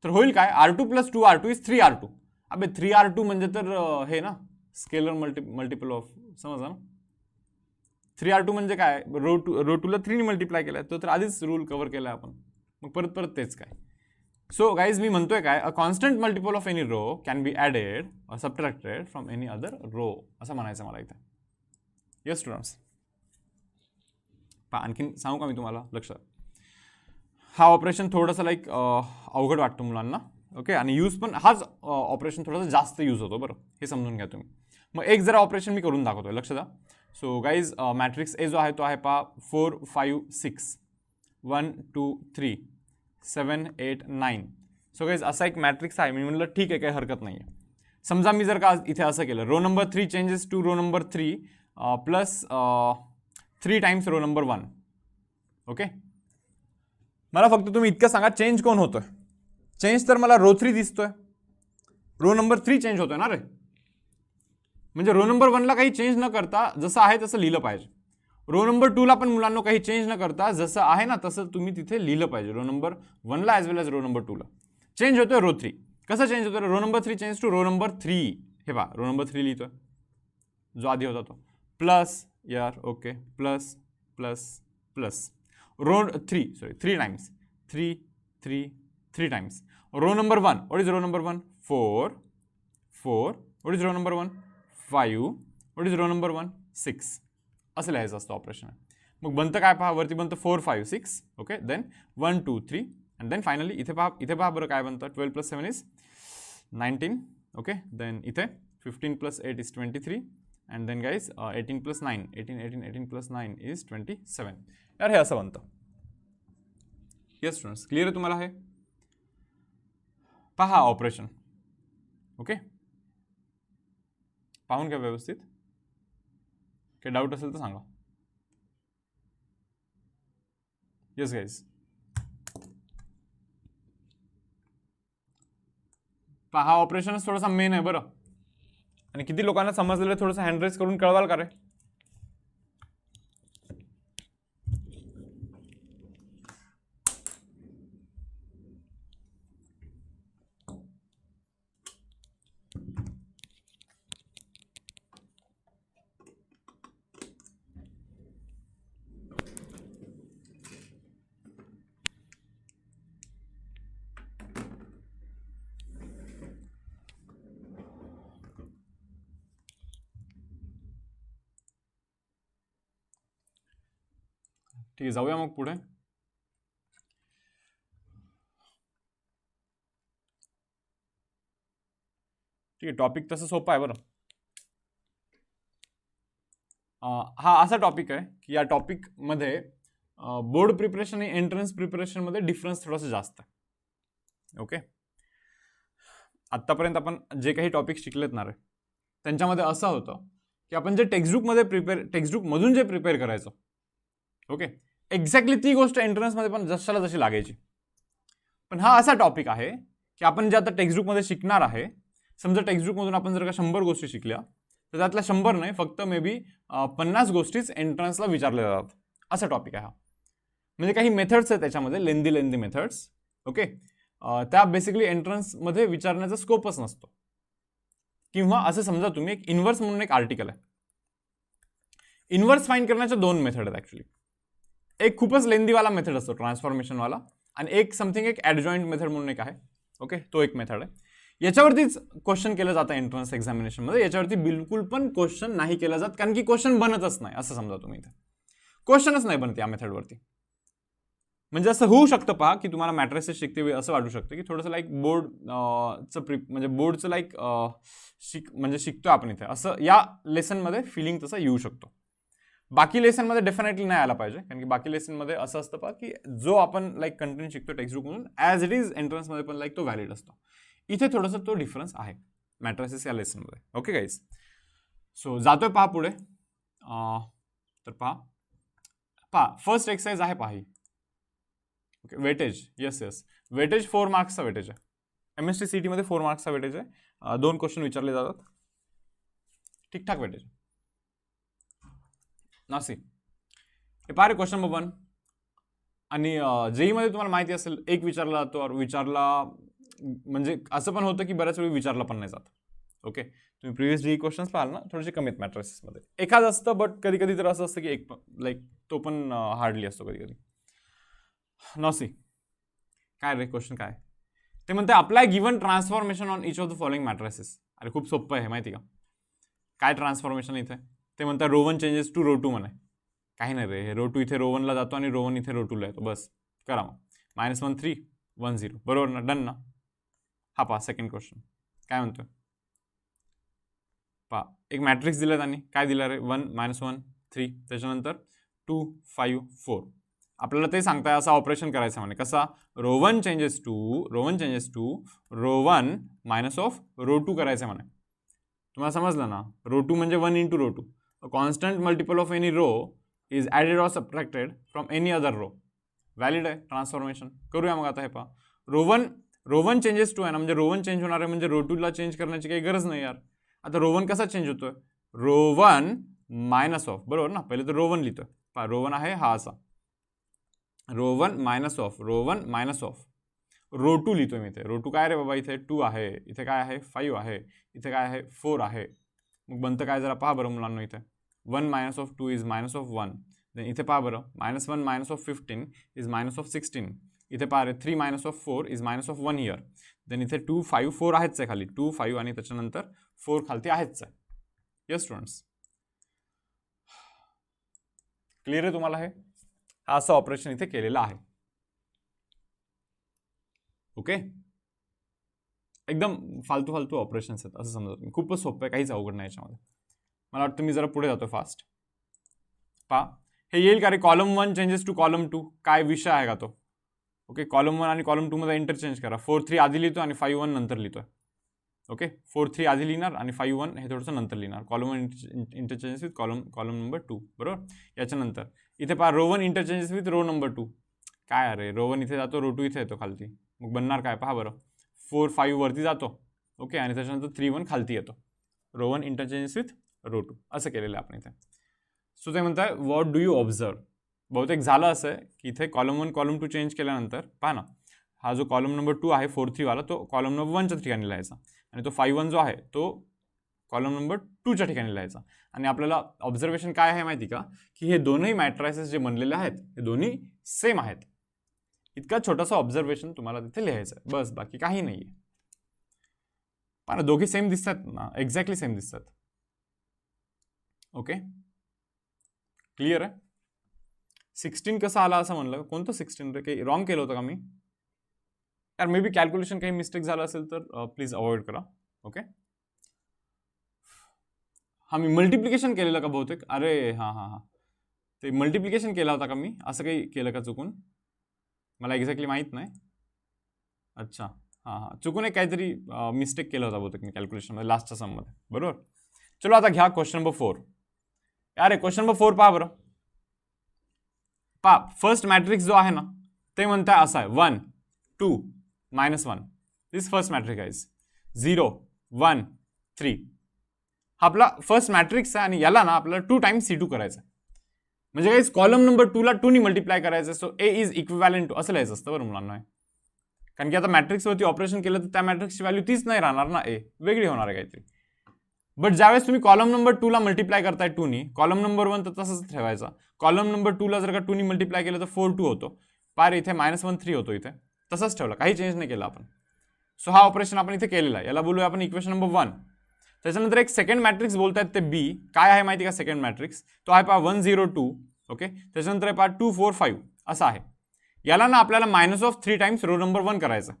तर होईल काय, R2 + 2R2 is 3R2. अबे 3R2 म्हणजे तर हे ना स्केलर मल्टिपल ऑफ, समजलं ना? 3R2 म्हणजे काय, रो 2 ला 3 नी मल्टिप्लाय केलाय, तो तर आधीच रूल कव्हर केलाय आपण, मग परत तेच काय. सो गाईज मी म्हणतोय काय, a constant multiple of any row can be added और subtracted from any other row, असं म्हणायचं मला इथे. येस स्टुडंट्स, आणखीन सांगू का मी तुम्हाला? लक्षात, हा ऑपरेशन थोडंसं लाईक अवघड वाटतं मुलांना. ओके, आणि यूज पण हाच ऑपरेशन थोडंसं जास्त यूज होतो, बरं हे समजून घ्या तुम्ही. मग एक जरा ऑपरेशन मी करून दाखवतोय, लक्ष द्या. सो गाईज मॅट्रिक्स ए जो आहे तो आहे पहा 4 5 6 1 2 3 7 8 9. सो गाईज असा एक मॅट्रिक्स आहे. मी म्हटलं ठीक आहे, काही हरकत नाही आहे. समजा मी जर का इथे असं केलं, row number 3 changes to row number 3 plus 3 times row number 1. Okay, मला फक्त तुम्ही इतकं सांगा चेंज कोण होतोय. चेंज तर मला रो 3 दिसतोय, रो नंबर 3 चेंज होतोय ना रे. म्हणजे रो नंबर 1ला काही चेंज न करता जसं आहे तसं लिहिलं पाहिजे. रो नंबर 2ला पण मुलांना काही चेंज न करता जसं आहे ना तसं तुम्ही तिथे लिहिलं पाहिजे. रो नंबर 1ला as well as row number 2ला चेंज होतोय रो 3. कसं चेंज होतोय? Row number 3 change to row number 3. हे पहा, रो नंबर 3 लिहितोय जो आधी होता तो, प्लस यार okay plus plus plus row 3 times 3 times row number 1. What is row number 1? 4. What is row number 1? 5. What is row number 1? 6. असं लिहायचं असतं ऑपरेशन. मग बनतं काय पहा, वरती बनतं 4 5 6. Okay, then 1 2 3 and then finally इथे पहा बरं काय बनतं. 12 + 7 इज 19. ओके, देन इथे 15 + 8 is 23 and then guys 18 + 9 18 + 9 is 27. यार हे असं बनतं. येस स्टुडंट्स, क्लिअर आहे तुम्हाला हे? पहा ऑपरेशन. ओके, पाहून घ्या व्यवस्थित. काही डाऊट असेल तर सांगा. येस गाईज, पहा ऑपरेशनच थोडासा मेन आहे बरं. आणि किती लोकांना समजलेलं थोडंसं हँड रेस करून कळवाल का रे? ठीक आहे, जाऊया मग पुढे. ठीक आहे, टॉपिक तसं सोपं आहे बरं. हा असा टॉपिक आहे की या टॉपिकमध्ये बोर्ड प्रिपरेशन आणि एंट्रन्स प्रिपरेशनमध्ये डिफरन्स थोडासा जास्त आहे. ओके, आत्तापर्यंत आपण जे काही टॉपिक शिकलेत ना रे, त्यांच्यामध्ये असं होतं की आपण जे टेक्स्टबुकमधून जे प्रिपेअर करायचं, ओके, एक्झॅक्टली ती गोष्ट एंट्रन्समध्ये पण जशाला जशी लागायची. पण हा असा टॉपिक आहे की आपण जे आता टेक्स्टबुकमध्ये शिकणार आहे, समजा टेक्स्टबुकमधून आपण जर का 100 गोष्टी शिकल्या तर त्यातल्या 100 नाही, फक्त मे बी 50 गोष्टीच एंट्रन्सला विचारल्या जातात. असा टॉपिक आहे हा. म्हणजे काही मेथड्स आहेत त्याच्यामध्ये, लेंदी मेथड्स. ओके, त्या बेसिकली एंट्रन्समध्ये विचारण्याचा स्कोपच नसतो. किंवा असं समजा तुम्ही एक इन्व्हर्स म्हणून एक आर्टिकल आहे. इन्व्हर्स फाइंड करण्याच्या 2 मेथड आहेत ॲक्च्युली. एक खूपच लेंदीवाला मेथड असतो ट्रान्सफॉर्मेशनवाला, आणि एक समथिंग एक ॲडजॉइंट मेथड म्हणून एक आहे. ओके, तो एक मेथड आहे. याच्यावरतीच क्वेश्चन केलं जातं एंट्रन्स एक्झामिनेशनमध्ये. याच्यावरती बिलकुल पण क्वेश्चन नाही केलं जात, कारण की क्वेश्चन बनतच नाही. असं समजा तुम्ही इथे क्वेश्चनच नाही बनत या मेथडवरती. म्हणजे असं होऊ शकतं पहा की तुम्हाला मॅट्रिसेस शिकते वेळी असं वाटू शकतं की थोडंसं लाईक म्हणजे बोर्डचं लाईक शिकतोय आपण इथे, असं या लेसनमध्ये फिलिंग तसं येऊ शकतो. बाकी लेसनमध्ये डेफिनेटली नाही आला पाहिजे, कारण की बाकी लेसनमध्ये असं असतं पहा की जो आपण लाईक कंटेंट शिकतो टेक्स्टबुकमधून ॲज इट इज एंट्रन्समध्ये पण लाईक तो व्हॅलिड असतो. इथे थोडंसं तो डिफरन्स आहे मॅट्रिसेस या लेसनमध्ये. ओके गाईज, सो जातोय पहा पुढे. तर पहा फर्स्ट एक्सरसाइज आहे पहा ही. Okay, weightage. येस, वेटेज 4 मार्क्सचा वेटेज आहे. MST CT मध्ये 4 मार्क्सचा वेटेज आहे. 2 क्वेश्चन विचारले जातात. ठीकठाक वेटेज. नासी हे पहा रे, क्वेश्चन नंबर 1. आणि JEE मध्ये तुम्हाला माहिती असेल एक विचारला जातो, म्हणजे असं पण होतं की बऱ्याच वेळी विचारला पण नाही जात. ओके, तुम्ही प्रिव्हियस JEE क्वेश्चन्स पाहाल ना, थोडेसे कमी आहेत मॅट्रिसेसमध्ये. एखाद असतं, बट कधी कधी तर असं असतं की एक लाईक तो पण हार्डली असतो कधी कधी. नॉसी काय रे, क्वेश्चन काय ते म्हणते, apply given transformation on each of the following matrices. अरे खूप सोपं आहे माहिती का. काय ट्रान्सफॉर्मेशन इथे ते म्हणतात रो 1 चेंजेस टू रो 2 म्हणे. काही नाही रे, रो 2 इथे रो 1ला जातो आणि रो 1 इथे रो 2ला येतो. बस करा मग. -1 3 1 0, बरोबर ना, डन ना. हा पहा सेकंड क्वेश्चन काय म्हणतोय. पहा एक मॅट्रिक्स दिला त्यांनी, काय दिलं रे, 1 -1 3, त्याच्यानंतर 2 5 4. आपल्याला ते सांगताय असं ऑपरेशन करायचं म्हणे. कसा, row 1 changes to row 1 minus of row 2 करायचं म्हणे. तुम्हाला समजलं ना. रो 2 म्हणजे 1 into row 2. A constant multiple of any row is added or subtracted from any other row. Valid आहे ट्रान्सफॉर्मेशन. करूया मग आता हे पहा. रो 1 चेंजेस टू आहे ना, म्हणजे रो 1 चेंज होणार आहे, म्हणजे रो 2 ला चेंज करण्याची काही गरज नाही यार. आता रो 1 कसा चेंज होतोय, रो 1 मायनस ऑफ, बरोबर ना. पहिले तर रो 1 लिहितोय पहा. रो 1 आहे हा असा, रो 1 मायनस ऑफ रो 2 लिहितोय मी इथे. रो 2 काय रे बाबा, इथे 2 आहे, इथे काय आहे 5 आहे, इथे काय आहे 4 आहे. मग बनतं काय जरा पहा बरं मुलांना. इथे 1 minus of 2 is minus of 1. Then इथे पहा बरं, -1 minus of 15 is minus of 16. इथे पहा रे 3 minus of 4 is minus of 1 here. Then इथे 2 5 4 आहेच आहे खाली, 2 5 आणि त्याच्यानंतर 4 खालती आहेच आहे. येस स्टुडंट्स, क्लिअर आहे तुम्हाला हे. हा असं ऑपरेशन इथे केलेलं आहे. ओके, एकदम फालतू ऑपरेशन्स आहेत असं समजा तुम्ही. खूपच सोपं आहे, काहीच अवघड नाही याच्यामध्ये. मला वाटतं मी जरा पुढे जातो फास्ट. पहा हे येईल का रे, कॉलम 1 चेंजेस टू कॉलम 2. काय विषय आहे का तो. ओके, कॉलम 1 आणि कॉलम 2 मध्ये इंटरचेंज करा. 4 3 आधी लिहितो आणि 5 1 नंतर लिहितोय. ओके, 4 3 आधी लिहिणार आणि 5 1 हे थोडंसं नंतर लिहिणार. Column 1 interchanges with column number 2, बरोबर. याच्यानंतर इथे पहा row 1 interchanges with row number 2. काय अरे, रो 1 इथे जातो, रो 2 इथे येतो खालती. मग बनणार काय पहा बरं, 4 5 वरती जातो. ओके, आणि त्याच्यानंतर 3 1 खालती येतो. रो 1 इंटरचेंजेस विथ रो 2 असं केलेलं आहे आपण इथे. सो ते म्हणताय व्हॉट डू यू ऑब्झर्व. बहुतेक झालं असं आहे की इथे कॉलम 1 कॉलम 2 चेंज केल्यानंतर पहा ना, हा जो कॉलम नंबर 2 आहे 4 3 वाला, तो कॉलम नंबर 1च्या ठिकाणी लिहायचा, आणि तो 5 1 जो आहे तो कॉलम नंबर 2च्या ठिकाणी लिहायचा. आणि आपल्याला ऑब्झर्वेशन काय आहे माहिती का, की हे दोन्ही मॅट्रायसेस जे बनलेले आहेत हे दोन्ही सेम आहेत. इतका छोटासा ऑब्झर्वेशन तुम्हाला तिथे लिहायचं आहे, बस, बाकी काही नाही आहे. पहा ना, दोघे सेम दिसतात ना, एक्झॅक्टली सेम दिसतात. ओके, क्लिअर आहे. 16 कसं आला असं म्हणलं, कोणतं 16 रे, काही रॉंग केलं होतं का मी यार. मे बी कॅल्क्युलेशन काही मिस्टेक झालं असेल तर प्लीज अवॉइड करा. ओके, हा मी मल्टिप्लिकेशन केलेलं का बहुतेक. अरे हां, ते मल्टिप्लिकेशन केला होता का मी, असं काही केलं का चुकून, मला एक्झॅक्टली माहीत नाही. अच्छा, हां, चुकून एक काहीतरी मिस्टेक केलं होता बहुतेक मी कॅल्क्युलेशनमध्ये लास्टच्या सममध्ये, बरोबर. चलो आता घ्या क्वेश्चन नंबर 4. अरे क्वेश्चन नंबर 4 पहा बरं. पहा फर्स्ट मॅट्रिक्स जो आहे ना, ते म्हणताय असं आहे 1 2 -1. दिस फर्स्ट मॅट्रिक्स आहे 0 1 3. हा आपला फर्स्ट मॅट्रिक्स आहे आणि याला ना आपल्याला 2 टाइम्स C2 करायचं आहे. म्हणजे काही कॉलम नंबर 2 ला 2 नी मल्टिप्लाय करायचं. So A is equivalent to असं लिहायचं असतं बरं मुलांना. कारण की आता मॅट्रिक्सवरती ऑपरेशन केलं तर त्या मॅट्रिक्सची व्हॅल्यू तीच नाही राहणार ना, A वेगळी होणार आहे काहीतरी. बट ज्यावेळेस तुम्ही कॉलम नंबर 2 ला मल्टिप्लाय करताय 2 नी, कॉलम नंबर 1 तर तसंच ठेवायचा. कॉलम नंबर 2 ला जर का 2 नी मल्टिप्लाय केलं तर 4 2 होतो. पार इथे -1 3 होतो. इथे तसंच ठेवला, काही चेंज नाही केला आपण. सो हा ऑपरेशन आपण इथे केलेला आहे. याला बोलूया आपण इक्वेशन नंबर 1. त्याच्यानंतर एक सेकंड मॅट्रिक्स बोलतायत ते B. काय आहे माहिती का सेकंड मॅट्रिक्स, तो आहे पहा 1 0 2. ओके, त्याच्यानंतर आहे पहा 2 4 5 असा आहे. याला ना आपल्याला -3 टाइम्स रो नंबर 1 करायचा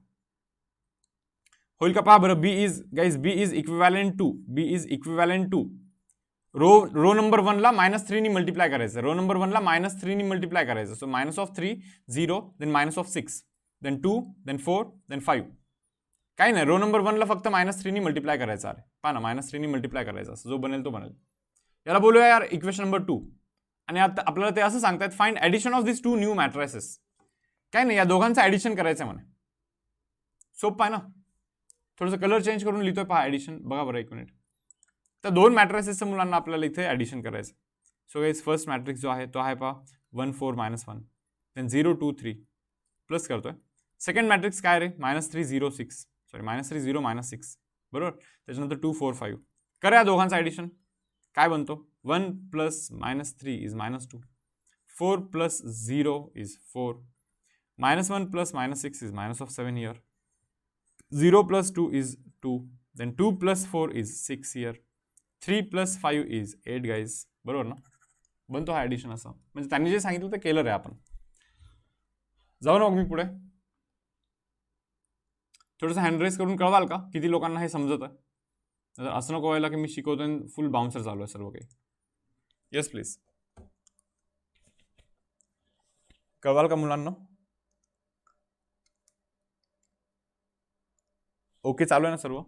होईल का पहा बरं. B is equivalent to row number 1 ला -3 नी मल्टिप्लाय करायचं. रो नंबर 1 ला -3 नी मल्टिप्लाय करायचं. So -3 0 then -6 then 2 then 4 then 5. काही नाही, रो नंबर 1 ला फक्त -3 नी मल्टिप्लाय करायचं. अरे पहा ना, -3 नी मल्टिप्लाय करायचं, जो बनेल तो बनेल. याला बोलूया यार इक्वेशन नंबर 2. आणि आता आपल्याला ते असं सांगतात find addition of this 2 new matrices. काय नाही, या दोघांचं ॲडिशन करायचं आहे म्हणे. सोपं आहे ना. थोडंसं कलर चेंज करून लिहितोय पहा ॲडिशन. बघा बरं एक मिनिट. तर 2 मॅट्रायसेसच्या मुलांना आपल्याला इथे ॲडिशन करायचं. सो गाईज फर्स्ट मॅट्रिक्स जो आहे तो आहे पहा 1 4 -1 देन 0 2 3 प्लस करतोय. सेकंड मॅट्रिक्स काय रे, -3 0 6 -3 0 -6 बरोबर. त्याच्यानंतर 2 4 5. करा या दोघांचं ॲडिशन. काय बनतो, 1 + -3 is -2 4 + 0 is 4 -1 + -6 is -7 here 0 + 2 is 2 then 2 + 4 is 6 here 3 + 5 is 8 guys. बरोबर ना, बनतो हा ॲडिशन असा. म्हणजे त्यांनी जे सांगितलं ते केलं रे आपण. जाऊ ना मग मी पुढे. थोडंसं हँड रेस करून कळवाल का किती लोकांना हे समजत आहे. तर असं नको व्हायला की मी शिकवतोय फुल बाउन्सर चालू आहे सर्व काही. Yes please. कळवाल का मुलांना? ओके चालू आहे ना सर्व?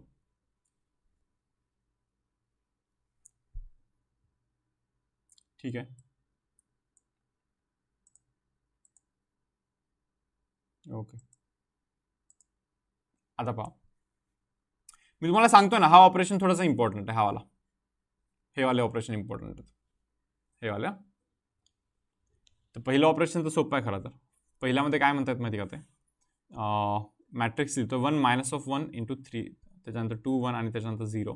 ठीक आहे. ओके. आता पहा, मी तुम्हाला सांगतो ना, हा ऑपरेशन थोडासा इम्पॉर्टंट आहे. हा वाला, हे वाले ऑपरेशन इम्पॉर्टंट आहे. हे वाल्या, तर पहिलं ऑपरेशन तर सोपं आहे खरं तर. पहिल्यामध्ये काय म्हणतात माहिती का, ते मॅट्रिक्स लिहितो 1 -1 × 3, त्याच्यानंतर 2 1 आणि त्याच्यानंतर 0,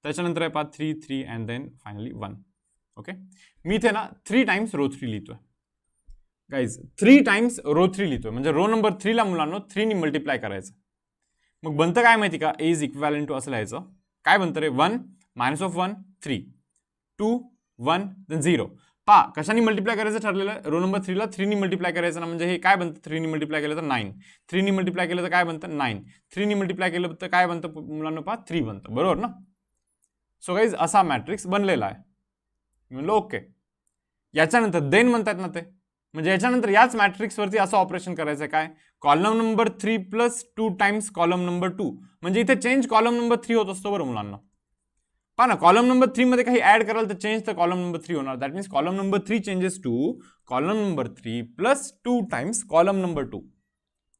त्याच्यानंतर आहे पहा 3 3 अँड देन फायनली 1. ओके, मी इथे ना 3 टाइम्स रो 3 लिहितोय गाईज. 3 टाइम्स रो 3 लिहितोय म्हणजे रो नंबर 3 ला मुलांना 3 नी मल्टिप्लाय करायचं. मग बनतं काय माहिती का, ए इज इक्वॅलेंट टू असं लिहायचं. काय बनतं रे, 1 -1 3, 2 1 देन 0. पा कशाने मल्टिप्लाय करायचं ठरलेलं आहे, रो नंबर 3 ला 3 नी मल्टिप्लाय करायचं ना, म्हणजे हे काय बनतं, 3 नी मल्टिप्लाय केलं तर 9, 3 नी मल्टिप्लाय केलं तर काय बनतं 9, 3 नी मल्टिप्लाय केलं तर काय बनतं मुलांना, पहा 3 बनतं, बरोबर ना. सो गाईज असा मॅट्रिक्स बनलेला आहे. म्हणलं ओके. याच्यानंतर देन म्हणतात ना ते, म्हणजे याच्यानंतर याच मॅट्रिक्सवरती असं ऑपरेशन करायचं काय, column number 3 + 2 times column number 2, म्हणजे इथे चेंज कॉलम नंबर 3 होत असतो बरं मुलांना. पहा ना, कॉलम नंबर 3 मध्ये काही ऍड कराल तर चेंज तर कॉलम नंबर 3 होणार. That means column number 3 changes to column number 3 + 2 times column number 2.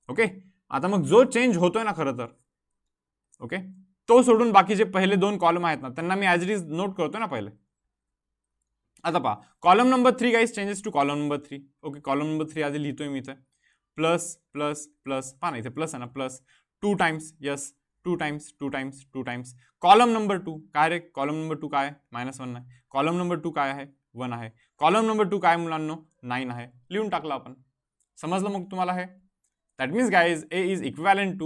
Okay, आता मग जो चेंज होतोय ना खरं तर, ओके, तो सोडून बाकीचे पहिले 2 कॉलम आहेत ना, त्यांना मी ॲज इट इज नोट करतो ना पहिले. आता पहा, column number 3 guys changes to column number 3. Okay, column number 3 आधी लिहितोय मी इथे, प्लस प्लस प्लस, पहा ना इथे प्लस आहे ना, plus 2 times, yes 2 times 2 times 2 times. Column number 2 काय रे, कॉलम नंबर 2 काय, -1 आहे. कॉलम नंबर 2 काय आहे, 1 आहे. कॉलम नंबर 2 काय मुलांनो, 9 आहे. लिहून टाकलं आपण. समजलं मग तुम्हाला हे. That means guys A is equivalent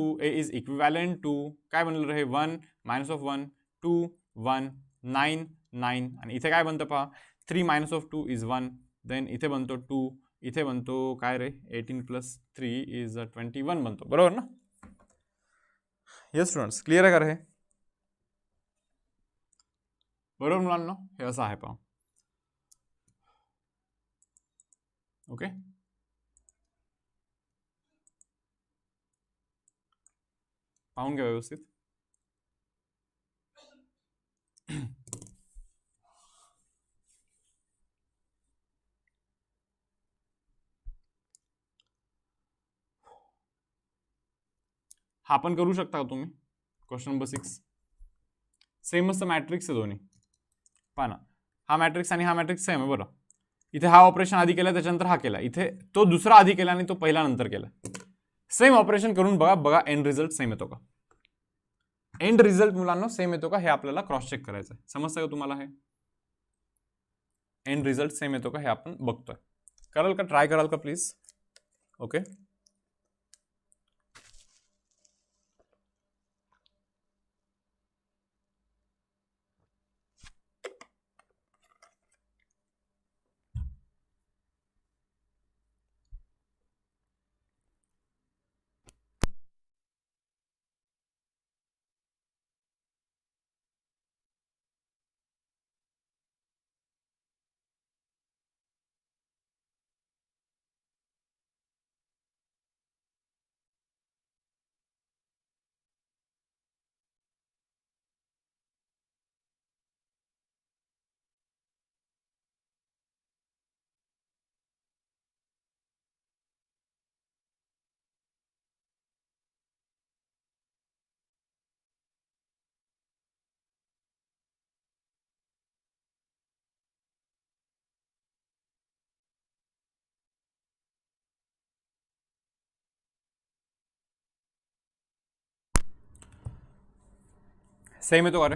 to काय बनलं रे, 1 -1 2 1 9 9, आणि इथे काय बनतं पहा, 3 -2 इज 1, देन इथे बनतो 2, इथे बनतो काय रे, 18 + 3 इज 21 बनतो, बरोबर ना. येस स्टुडंट्स, क्लिअर आहे का रे, बरोबर मुलांना. हे असं आहे पहा. ओके, पाहून घ्या व्यवस्थित. हा पण करू शकता का तुम्ही. क्वेश्चन नंबर 6 सेम असतं, मॅट्रिक्स आहे दोन्ही. पहा ना, हा मॅट्रिक्स आणि हा मॅट्रिक्स सेम आहे बरं. इथे हा ऑपरेशन आधी केला, त्याच्यानंतर हा केला. इथे तो दुसरा आधी केला आणि तो पहिला नंतर केला. सेम ऑपरेशन करून बघा, बघा एंड रिझल्ट सेम येतो का. एंड रिझल्ट मुलांना सेम येतो का हे आपल्याला क्रॉस चेक करायचं आहे. समजतं का तुम्हाला हे. एंड रिझल्ट सेम येतो का हे आपण बघतोय. कराल का, ट्राय कराल का प्लीज. ओके, सेम येतो का रे.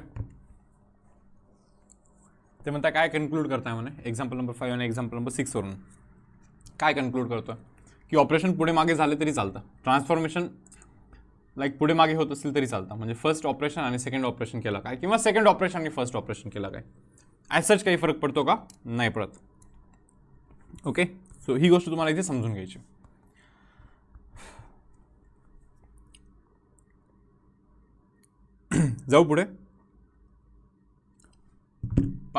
ते म्हणता काय कन्क्लूड करताय म्हणे, एक्झाम्पल नंबर 5 आणि एक्झाम्पल नंबर 6 वरून काय कन्क्लूड करतोय की ऑपरेशन पुढे मागे झाले तरी चालतं, ट्रान्सफॉर्मेशन लाईक पुढे मागे होत असेल तरी चालतं. म्हणजे फर्स्ट ऑपरेशन आणि सेकंड ऑपरेशन केलं काय, किंवा सेकंड ऑपरेशन आणि फर्स्ट ऑपरेशन केलं काय, ॲज सच काही फरक पडतो का, नाही पडत. ओके, सो ही गोष्ट तुम्हाला इथे समजून घ्यायची. जाऊ पुढे.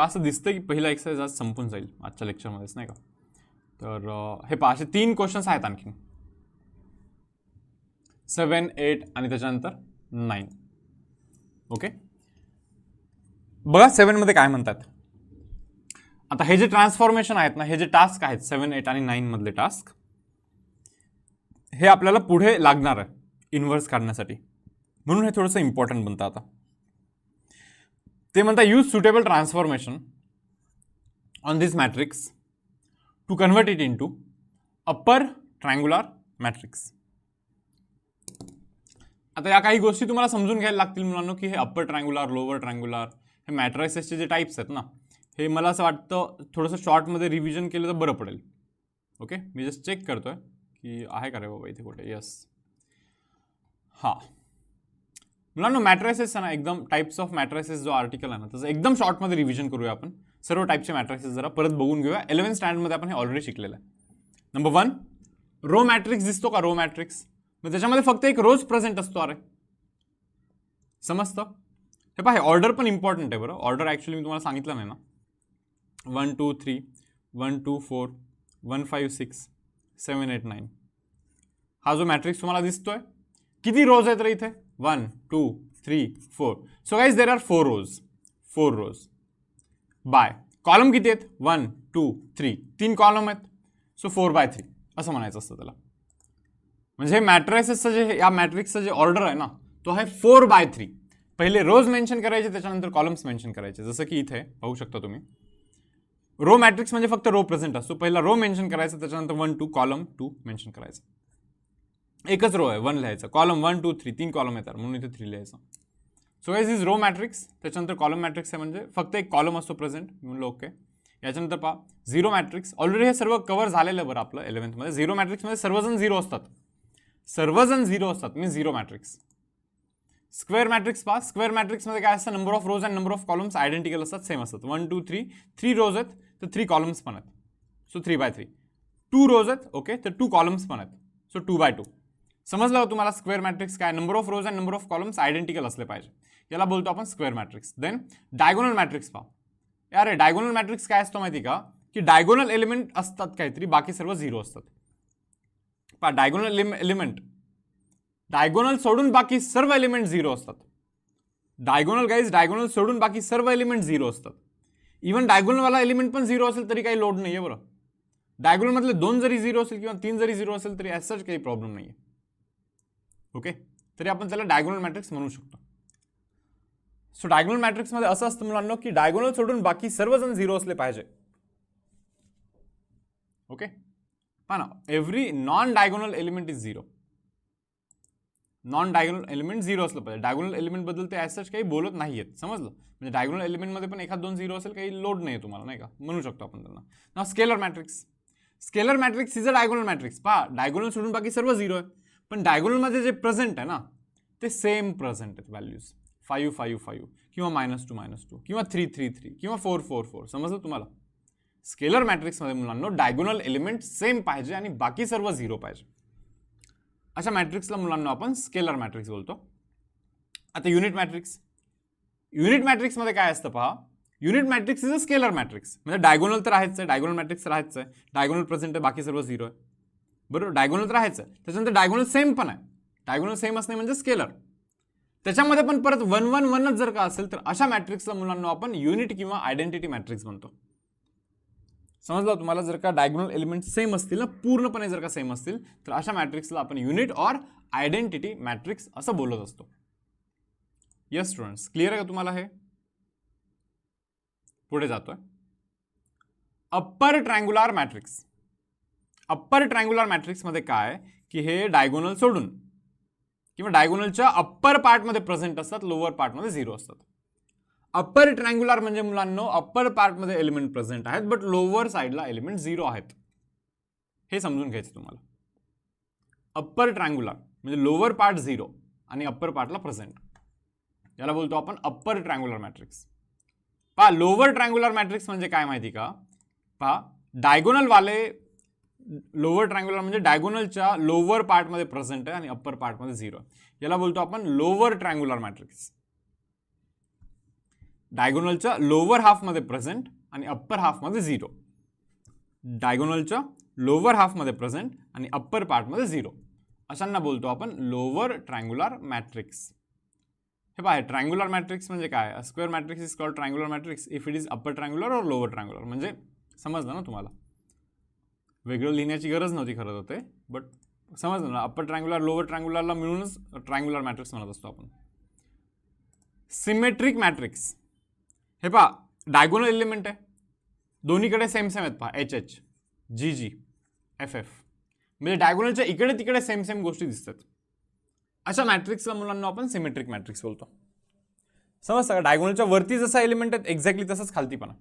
पहा असं दिसतं की पहिला एक्सरसाइज आज संपून जाईल आजच्या लेक्चरमध्येच, नाही का. तर हे पहा असे 3 क्वेश्चन्स आहेत आणखी 7, 8 आणि त्याच्यानंतर 9. ओके, बघा 7 मध्ये काय म्हणतात. आता हे जे ट्रान्सफॉर्मेशन आहेत ना, हे जे टास्क आहेत 7, 8 आणि 9 मधले टास्क, हे आपल्याला पुढे लागणार आहे इन्व्हर्स काढण्यासाठी, म्हणून हे थोडंसं इम्पॉर्टंट बनतं. आता ते म्हणतात use suitable transformation on this matrix to convert it into upper triangular matrix. आता या काही गोष्टी तुम्हाला समजून घ्यायला लागतील मुलांनो, की हे अप्पर ट्रायंगुलर, लोअर ट्रायंगुलर, हे मॅट्रिसेसचे जे टाइप्स आहेत ना, हे मला असं वाटतं थोडंसं शॉर्टमध्ये रिव्हिजन केलं तर बरं पडेल. ओके, मी जस्ट चेक करतोय की आहे का रे बाबा इथे कुठे. यस, हां मुलांनो, मॅट्रिसेस आहे ना, एकदम टाइप्स ऑफ मॅट्रिसेस जो आर्टिकल आहे ना, त्याचं एकदम शॉर्टमध्ये रिव्हिजन करूया आपण. सर्व टाइपचे मॅट्रिसेस जरा परत बघून घेऊया. 11th स्टँडर्डमध्ये आपण हे ऑलरेडी शिकलेलं आहे. नंबर 1, रो मॅट्रिक्स दिसतो का, रो मॅट्रिक्स. मग त्याच्यामध्ये फक्त एक रोज प्रेझेंट असतो. अरे समजतं. हे पहा, ऑर्डर पण इम्पॉर्टंट आहे बरं. ऑर्डर ॲक्च्युली मी तुम्हाला सांगितलं नाही ना. 1 2 3, 1 2 4, 1 5 6, 7 8 9. हा जो मॅट्रिक्स तुम्हाला दिसतोय, किती रोज आहेत रे इथे. 1 2 3 4. So guys there are 4 rows. 4 rows by column किती आहेत. 1 2 3, 3 कॉलम आहेत. सो 4/3 असं म्हणायचं असतं त्याला. म्हणजे हे मॅट्रिसेसचं जे, या मॅट्रिक्सचं जे ऑर्डर आहे ना, तो आहे 4/3. पहिले रोज मेन्शन करायचे, त्याच्यानंतर कॉलम्स मेन्शन करायचे. जसं की इथे पाहू शकता तुम्ही, रो मॅट्रिक्स म्हणजे फक्त रो प्रेझेंट असतो. पहिला रो मेन्शन करायचं, त्याच्यानंतर 1 2 कॉलम 2 मेन्शन करायचं. एकच रो आहे, 1 लिहायचं. कॉलम 1 2 3, 3 कॉलम येतात म्हणून इथे 3 लिहायचं. So guys is row matrix. त्याच्यानंतर कॉलम मॅट्रिक्स आहे, म्हणजे फक्त एक कॉलम असतो प्रेझेंट. म्हणलं ओके. याच्यानंतर पहा झिरो मॅट्रिक्स. ऑलरेडी हे सर्व कव्हर झालेलं बरं आपलं 11th मध्ये. झिरो मॅट्रिक्समध्ये सर्वजण झिरो असतात. सर्वजण झिरो असतात मी झिरो मॅट्रिक्स. स्क्वेअर मॅट्रिक्स पहा. स्क्वेअर मॅट्रिक्समध्ये काय असतं, number of rows and number of columns identical असतात, सेम असतात. 1 2 3, 3 रोज आहेत तर 3 कॉलम्स पण आहेत. सो 3/3. 2 रोज आहेत ओके, तर 2 कॉलम्स पण आहेत. सो 2/2. समजलं हो तुम्हाला स्क्वेअर मॅट्रिक्स काय. Number of rows and number of columns identical असले पाहिजे, याला बोलतो आपण square matrix. Then diagonal matrix पहा. अरे डायगोनल मॅट्रिक्स काय असतो माहिती का, की डायगोनल एलिमेंट असतात काहीतरी, बाकी सर्व झिरो असतात. पहा डायगोनल एलिमेंट, डायगोनल सोडून बाकी सर्व एलिमेंट झिरो असतात. डायगोनल गाईज, डायगोनल सोडून बाकी सर्व एलिमेंट झिरो असतात. इव्हन डायगोनलवाला एलिमेंट पण झिरो असेल तरी काही लोड नाही आहे बरं. डायगोनलमधले 2 जरी झिरो असेल किंवा 3 जरी झिरो असेल तरी ॲज काही प्रॉब्लेम नाही आहे. ओके, तरी आपण त्याला डायगोनल मॅट्रिक्स म्हणू शकतो. सो डायगोनल मॅट्रिक्समध्ये असं असतं मुलांना, की डायगोनल सोडून बाकी सर्वजण झिरो असले पाहिजे. ओके, पहा ना, every non diagonal element is zero. Non diagonal element zero असलं पाहिजे. डायगोनल एलिमेंट बद्दल ते ॲज काही बोलत नाहीयेत, समजलं. म्हणजे डायगोनल एलिमेंटमध्ये पण 1-2 झिरो असेल, काही लोड नाही आहे तुम्हाला, नाही का, म्हणू शकतो आपण त्यांना. ना scalar matrix. Scalar matrix is a diagonal matrix. पहा डायगोनल सोडून बाकी सर्व झिरो आहे, पण डायगोनलमध्ये जे प्रेझेंट आहे ना, ते सेम प्रेझेंट आहेत व्हॅल्यूज. 5 5 5 किंवा -2 -2 किंवा 3 3 3 किंवा 4 4 4. समजलं तुम्हाला. स्केलर मॅट्रिक्समध्ये मुलांना डायगोनल एलिमेंट सेम पाहिजे आणि बाकी सर्व झिरो पाहिजे. अशा मॅट्रिक्सला मुलांना आपण स्केलर मॅट्रिक्स बोलतो. आता युनिट मॅट्रिक्स. युनिट मॅट्रिक्समध्ये काय असतं पहा, unit matrix is a scalar matrix. म्हणजे डायगोनल तर आहेच आहे, डायगोनल मॅट्रिक्स राहायच आहे, डायगोनल प्रेझेंट आहे, बाकी सर्व झिरो आहे, बरोबर. डायगोनल तर राहायचं आहे, त्याच्यानंतर डायगोनल सेम पण आहे. डायगोनल सेम असणे म्हणजे स्केलर. त्याच्यामध्ये पण परत 1 1 1च जर का असेल तर अशा मॅट्रिक्सला मुलांना आपण युनिट किंवा आयडेंटिटी मॅट्रिक्स म्हणतो. समजलं तुम्हाला. जर का डायगोनल एलिमेंट सेम असतील ना, पूर्णपणे जर का सेम असतील, तर अशा मॅट्रिक्सला आपण युनिट ऑर आयडेंटिटी मॅट्रिक्स असं बोलत असतो. यस स्टुडंट्स, क्लिअर आहे का तुम्हाला हे. पुढे जातोय. Upper triangular matrix. Upper triangular मॅट्रिक्समध्ये काय, की हे डायगोनल सोडून किंवा डायगोनलच्या अप्पर पार्टमध्ये प्रेझेंट असतात, लोअर पार्टमध्ये झिरो असतात. अप्पर ट्रायंगुलर म्हणजे मुलांनो अप्पर पार्टमध्ये एलिमेंट प्रेझेंट आहेत, बट लोअर साईडला एलिमेंट झिरो आहेत. हे समजून घ्यायचं तुम्हाला. अप्पर ट्रायंगुलर म्हणजे लोअर पार्ट झिरो आणि अप्पर पार्टला प्रेझेंट, याला बोलतो आपण अप्पर ट्रायंगुलर मॅट्रिक्स. पहा लोअर ट्रायंगुलर मॅट्रिक्स म्हणजे काय माहिती का. पहा डायगोनल वाले लोअर ट्रायंगुलर म्हणजे डायगोनलच्या लोअर पार्टमध्ये प्रेझेंट आहे आणि अप्पर पार्टमध्ये झिरो, याला बोलतो आपण लोअर ट्रायंगुलर मॅट्रिक्स. डायगोनलच्या लोअर हाफमध्ये प्रेझेंट आणि अप्पर हाफमध्ये 0. डायगोनलच्या लोअर हाफमध्ये प्रेझेंट आणि अप्पर पार्टमध्ये 0. अशांना बोलतो आपण लोअर ट्रायंग्युलर मॅट्रिक्स. हे पहा, ट्रायंग्युलर मॅट्रिक्स म्हणजे काय? A square matrix is called triangular matrix if it is upper triangular और लोअर ट्रायंग्युलर. म्हणजे समजलं ना तुम्हाला? वेगळं लिहिण्याची गरज नव्हती खरं होते, बट समजलं ना? अप्पर ट्रायंग्युलर लोअर ट्रायंग्युलरला मिळूनच ट्रायंग्युलर मॅट्रिक्स म्हणत असतो आपण. Symmetric matrix. हे पहा, डायगोनल एलिमेंट आहे, दोन्हीकडे सेम सेम आहेत. पहा, एच एच, जी जी, एफ एफ, म्हणजे डायगोनलच्या इकडे तिकडे सेम सेम गोष्टी दिसतात. अशा मॅट्रिक्सला मुलांना आपण सिमेट्रिक मॅट्रिक्स बोलतो. समजतं का? डायगोनलच्या वरती जसा एलिमेंट आहे एक्झॅक्टली तसंच खालती पण.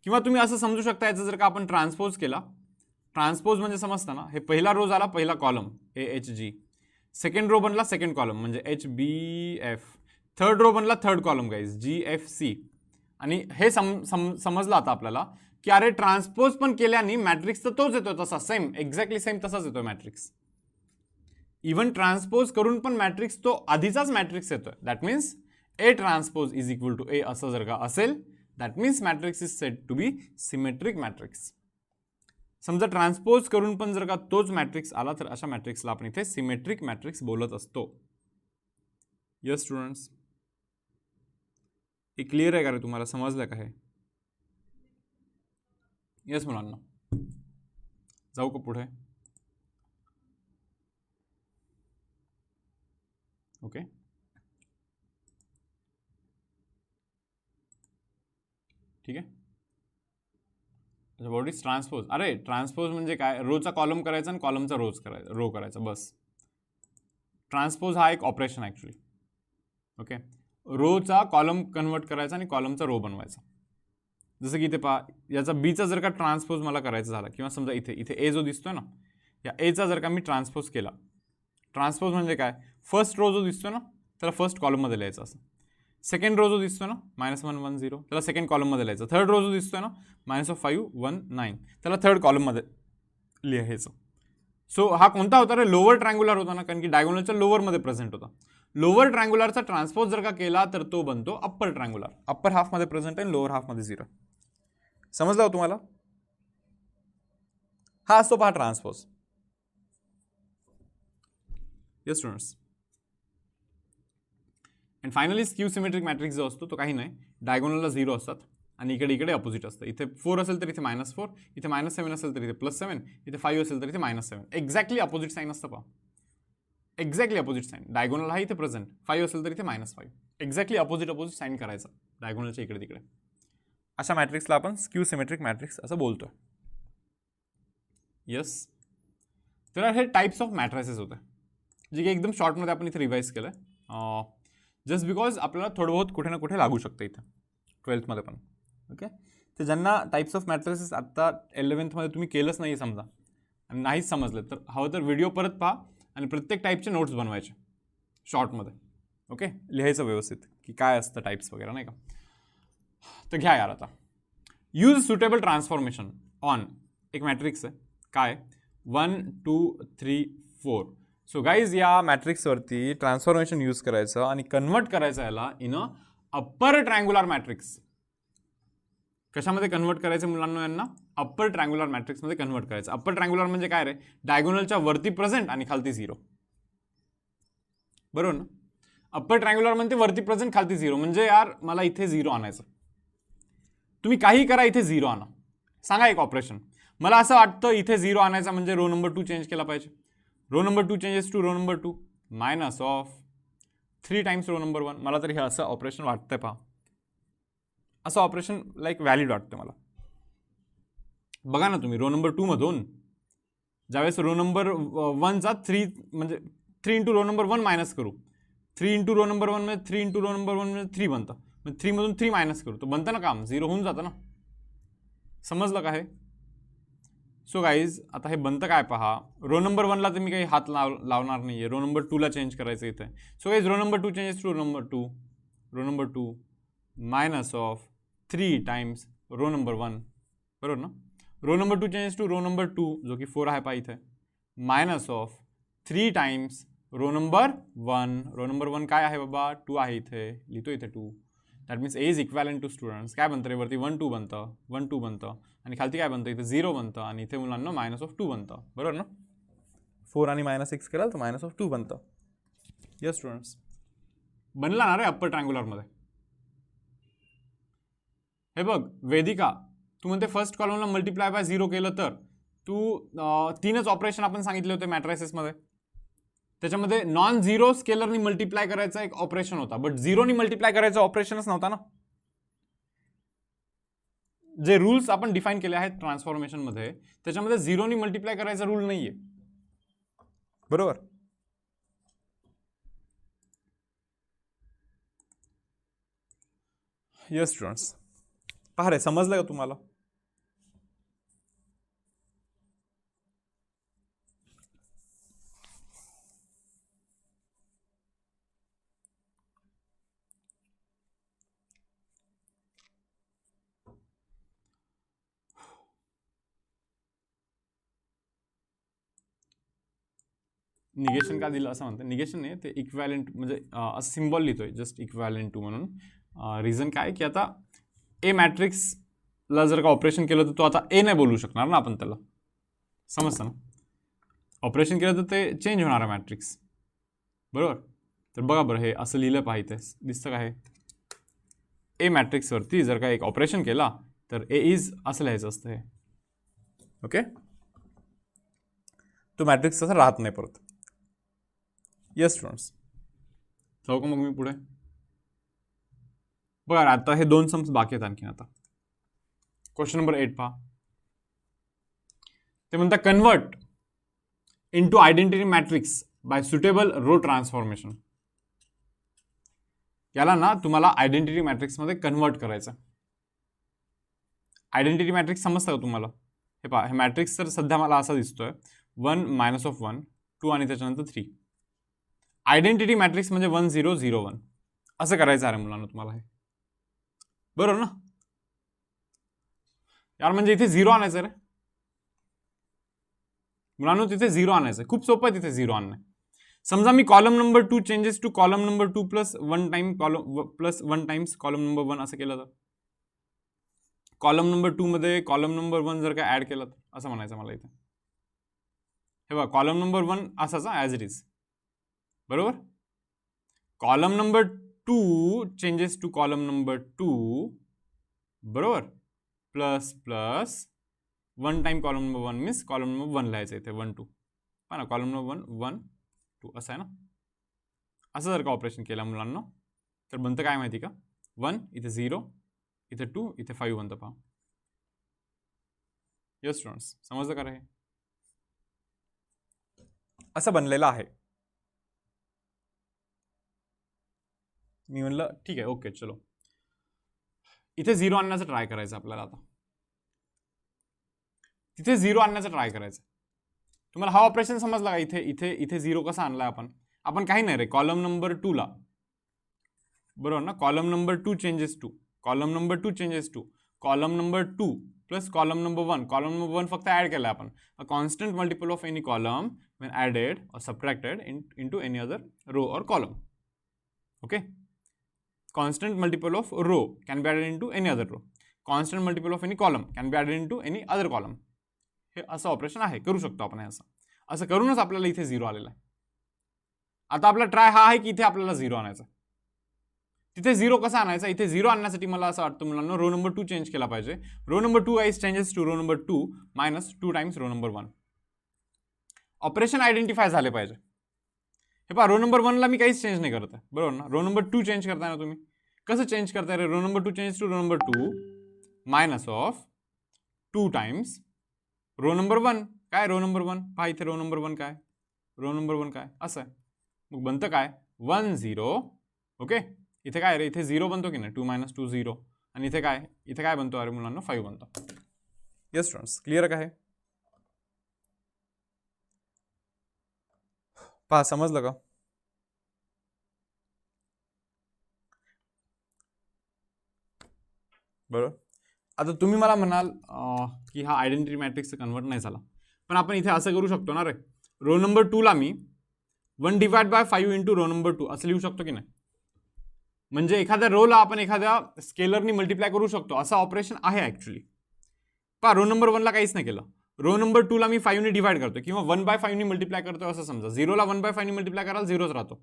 किंवा तुम्ही असं समजू शकता, याचं जर का आपण ट्रान्सपोज केला, ट्रान्सपोज म्हणजे समजतं ना, हे पहिला रो झाला पहिला column A H G, second row बनला सेकंड कॉलम म्हणजे H B F, third row बनला third column guys G F C. आणि हे समजलं आता आपल्याला की अरे ट्रान्सपोज पण केल्याने मॅट्रिक्स तर तोच येतो, तसा सेम एक्झॅक्टली सेम तसाच येतो मॅट्रिक्स. इव्हन ट्रान्सपोज करून पण मॅट्रिक्स तो आधीचाच मॅट्रिक्स येतोय. That means A transpose is equal to A असं जर का असेल, that means matrix is said to be symmetric matrix. समजा ट्रान्सपोज करून पण जर का तोच मॅट्रिक्स आला तर अशा मॅट्रिक्सला आपण इथे सिमेट्रिक मॅट्रिक्स बोलत असतो. यस स्टुडंट्स, हे क्लिअर आहे का रे? तुम्हाला समजलं का हे? येस मुलांना, जाऊ का पुढे? ओके, ठीक आहे. What is transpose? अरे ट्रान्सपोज म्हणजे काय? रोचा कॉलम करायचा आणि कॉलमचा रो करायचा, बस. ट्रान्सपोज हा एक operation actually. Okay, Rochak column convert करायचा आणि कॉलमचा रो बनवायचा. जसं की इथे पहा, याचा बीचा जर का ट्रान्सपोज मला करायचा झाला, किंवा समजा इथे ए जो दिसतोय ना, या एचा जर का मी ट्रान्सपोज केला, ट्रान्सपोज म्हणजे काय? फर्स्ट रो जो दिसतोय ना त्याला फर्स्ट कॉलममध्ये लिहायचं असं. सेकंड रो जो दिसतोय ना -110 त्याला सेकंड कॉलममध्ये लिहायचं. थर्ड रो जो दिसतोय ना -519 त्याला थर्ड कॉलममध्ये लिहायचं. सो हा कोणता होता रे? लोअर ट्रायंग्युलर होता ना, कारण की डायगोनलच्या लोअरमध्ये प्रेझेंट होता. लोअर ट्रायंग्युलरचा ट्रान्सपोज जर का केला तर तो बनतो अप्पर ट्रायंग्युलर. अप्पर हाफमध्ये प्रेझेंट आहे, लोअर हाफमध्ये 0. समजलं हो तुम्हाला? हा असतो पहा transpose. Yes students. And finally skew symmetric matrix जो असतो तो काही नाही, डायगोनलला 0 असतात आणि इकडे इकडे अपोजिट असतं. इथे 4 असेल तर इथे -4, इथे -7 असेल तर इथे +7, इथे 5 असेल तर इथे -7. एक्झॅक्टली अपोजिट साईन असतं पहा, एक्झॅक्टली अपोजिट साईन. डायगोनल हा इथे प्रेझेंट, 5 असेल तर इथे -5. एक्झॅक्टली अपोजिट साईन करायचा डायगोनलच्या इकडे तिकडे. अशा मॅट्रिक्सला आपण स्क्यू सिमेट्रिक मॅट्रिक्स असं बोलतोय. येस, तर हे टाइप्स ऑफ मॅट्रिसेस होते जे की एकदम शॉर्टमध्ये आपण इथे रिवाइज केलं. जस्ट बिकॉज आपल्याला थोडं बहुत कुठे ना कुठे लागू शकतं इथं 12thमध्ये पण. ओके, तर ज्यांना टाइप्स ऑफ मॅट्रिसेस आत्ता 11thमध्ये तुम्ही केलंच नाही समजा आणि नाहीच समजलं, तर हवं तर व्हिडिओ परत पहा आणि प्रत्येक टाईपचे नोट्स बनवायचे शॉर्टमध्ये. ओके, लिहायचं व्यवस्थित की काय असतं टाइप्स वगैरे, नाही का? तर घ्या यार आता. यूज सुटेबल ट्रान्सफॉर्मेशन ऑन एक मॅट्रिक्स आहे, काय 1 2 3 4. सो गाईज या मॅट्रिक्सवरती ट्रान्सफॉर्मेशन यूज करायचं आणि कन्वर्ट करायचं याला in a upper triangular matrix. कशामध्ये कन्वर्ट करायचं मुलांना? यांना अप्पर ट्रायंग्युलर मॅट्रिक्समध्ये कन्वर्ट करायचं. अप्पर ट्रायंग्युलर म्हणजे काय रे? डायगोनलच्या वरती प्रेझेंट आणि खालती 0. बरोबर ना? अप्पर ट्रायंग्युलर म्हणजे वरती प्रेझेंट खालती 0, म्हणजे यार मला इथे 0 आणायचं. तुम्ही काही करा, इथे 0 आणा. सांगा एक ऑपरेशन. मला असं वाटतं इथे 0 आणायचा म्हणजे रो नंबर 2 चेंज केला पाहिजे. Row number 2 changes to row number 2 -3 times row number 1. मला तरी हे असं ऑपरेशन वाटतंय पहा. असं ऑपरेशन लाईक व्हॅलिड वाटतं मला. बघा ना तुम्ही, रो नंबर 2 मधून ज्यावेळेस रो नंबर 1चा 3 म्हणजे 3 इंटू रो नंबर 1 मायनस करू, 3 इंटू रो नंबर 1 म्हणजे 3 इंटू रो नंबर 1 म्हणजे 3 बनतं. मग 3 मधून 3 मायनस करू तर बनतं ना काम, 0 होऊन जातं ना. समजलं का हे? सो गाईज आता हे बनतं काय पहा. रो नंबर 1ला तर मी काही हात लावणार नाही आहे, रो नंबर 2ला चेंज करायचं इथे. So guys row number 2 changes to row number 2, row number 2 -3 times row number 1. बरोबर ना? Row number 2 changes to row number 2 जो की 4 आहे पहा इथे, -3 times row number 1. Row number 1 काय आहे बाबा? 2 आहे इथे, लिहितो इथे 2. That means A is equivalent to students. काय बनतं रे वरती 1 2 बनतं, 1 2 बनतं आणि खालती काय बनतं इथे 0 बनतं आणि इथे मुलांना -2 बनतं. बरोबर ना. 4 आणि -6 केलं तर -2 बनतं. येस स्टुडंट्स, बनला ना रे अप्पर ट्रायंग्युलरमध्ये. हे बघ वेदिका, तू म्हणते फर्स्ट कॉलमला मल्टिप्लाय बाय 0 केलं तर तू 3च ऑपरेशन आपण सांगितले होते मॅट्रायसेसमध्ये. त्याच्यामध्ये नॉन झिरो स्केलरनी मल्टिप्लाय करायचा एक ऑपरेशन होता, बट झिरोनी मल्टिप्लाय करायचं ऑपरेशनच नव्हता ना. जे रूल्स आपण डिफाईन केले आहेत ट्रान्सफॉर्मेशनमध्ये त्याच्यामध्ये झिरोनी मल्टिप्लाय करायचा रूल नाहीये. बरोबर. येस स्टुडंट्स, पहा रे समजलं का तुम्हाला. निगेशन का दिलं असं म्हणतं. निगेशन नाही ते इक्वॅलेंट म्हणजे असं सिम्बॉल लिहितोय जस्ट इक्वॅलेंट टू म्हणून. रिझन काय की आता ए मॅट्रिक्सला जर का ऑपरेशन केलं तर तो आता ए नाही बोलू शकणार ना आपण त्याला. समजतं ना. ऑपरेशन केलं तर ते चेंज होणार आहे मॅट्रिक्स. बरोबर. तर बघा बरं हे असं लिहिलं पाहिजे दिसतं का हे. ए मॅट्रिक्सवरती जर का एक ऑपरेशन केला तर ए इज असं लिहायचं असतं हे. ओके. तो मॅट्रिक्स तसा राहत नाही परत. येस स्टुडंट्स, जाऊ का मग मी पुढे. बघा आता हे 2 सम्स बाकी आहेत आणखी. आता क्वेश्चन नंबर 8 पहा. ते म्हणतात convert into identity matrix by suitable row transformation. याला ना तुम्हाला आयडेंटिटी मॅट्रिक्समध्ये कन्वर्ट करायचं. आयडेंटिटी मॅट्रिक्स समजतं का तुम्हाला. हे पहा हे मॅट्रिक्स तर सध्या मला असा दिसतोय 1 -1 2 आणि त्याच्यानंतर 3. आयडेंटिटी मॅट्रिक्स म्हणजे 1 0 0 1 असं करायचं आहे मुलांना तुम्हाला. हे बरोबर ना यार. म्हणजे इथे 0 आणायचं रे मुलांना. तिथे 0 आणायचं. खूप सोपं आहे तिथे 0 आणणं. समजा मी column number 2 changes to column number 2 plus 1 times column number 1 असं केलं तर कॉलम नंबर 2 मध्ये कॉलम नंबर 1 जर का ऍड केलं तर असं म्हणायचं मला इथे. हे बघा कॉलम नंबर 1 असाच ॲज इट इज. बरोबर. Column number 2 changes to column number 2 बरोबर plus 1 time column number 1 means column number 1 लिहायचं इथे 1 2 पहा ना. कॉलम नंबर 1 1 2 असं आहे ना. असं जर का ऑपरेशन केलं मुलांना तर बनतं काय माहिती का 1 इथे 0 इथे 2 इथे 5 बनतं पहा. येस स्टुडंट्स, समजलं का रे. असं बनलेलं आहे. मी म्हणलं ठीक आहे ओके चलो. इथे 0 आणण्याचं ट्राय करायचं आपल्याला. आता तिथे 0 आणण्याचं ट्राय करायचं. तुम्हाला हा ऑपरेशन समजला का. इथे इथे इथे 0 कसा आणलाय आपण काही नाही रे. कॉलम नंबर 2 ला बरोबर ना. Column number 2 changes to column number 2 changes to column number 2 plus column number 1. Column number 1 फक्त ऍड केला आपण. A constant multiple of any column when added or subtracted into any other row or column. Okay. Constant multiple of row can be added into any other row. Constant multiple of any column can be added into any other column. हे असं operation आहे. करू शकतो आपण असं करूनच आपल्याला इथे 0 आलेला आहे. आता आपला ट्राय हा आहे की इथे आपल्याला 0 आणायचा. तिथे 0 कसा आणायचा. इथे 0 आणण्यासाठी मला असं वाटतं मुलांना रो नंबर 2 चेंज केला पाहिजे. Row number 2 is changes to row number 2 minus 2 times row number 1. Operation identify झाले पाहिजे. हे पहा रो नंबर 1 ला मी काहीच चेंज नाही करत आहे. बरोबर ना. रो नंबर 2 चेंज करताय ना तुम्ही. कसं चेंज करताय रे. Row number 2 change to row number 2 minus of 2 times row number 1. काय रो नंबर 1 पहा इथे रो नंबर 1 काय रो नंबर 1 काय असं आहे. मग बनतं काय 1 0. ओके. इथे काय रे इथे 0 बनतो की नाही 2 - 2 0 आणि इथे काय बनतो अरे मुलांना 5 बनतो. येस स्टुडंट्स, क्लिअर काय. पहा समजलं का. बरोबर. आता तुम्ही मला म्हणाल की हा आयडेंटिटी मॅट्रिक्स कन्वर्ट नाही झाला. पण आपण इथे असं करू शकतो ना रे. रो नंबर 2 ला मी 1 divide by 5 into row number 2 असं लिहू शकतो की नाही. म्हणजे एखाद्या रोला आपण एखाद्या स्केलरनी मल्टिप्लाय करू शकतो, असं ऑपरेशन आहे ॲक्च्युली. पहा रो नंबर 1ला काहीच नाही केलं, रो नंबर 2ला मी 5 ने डिवाइड करतो किंवा 1/5 ने मल्टिप्लाय करतो असं समजा. 0ला 1/5 ने मल्टिप्लाय कराल 0च राहतो,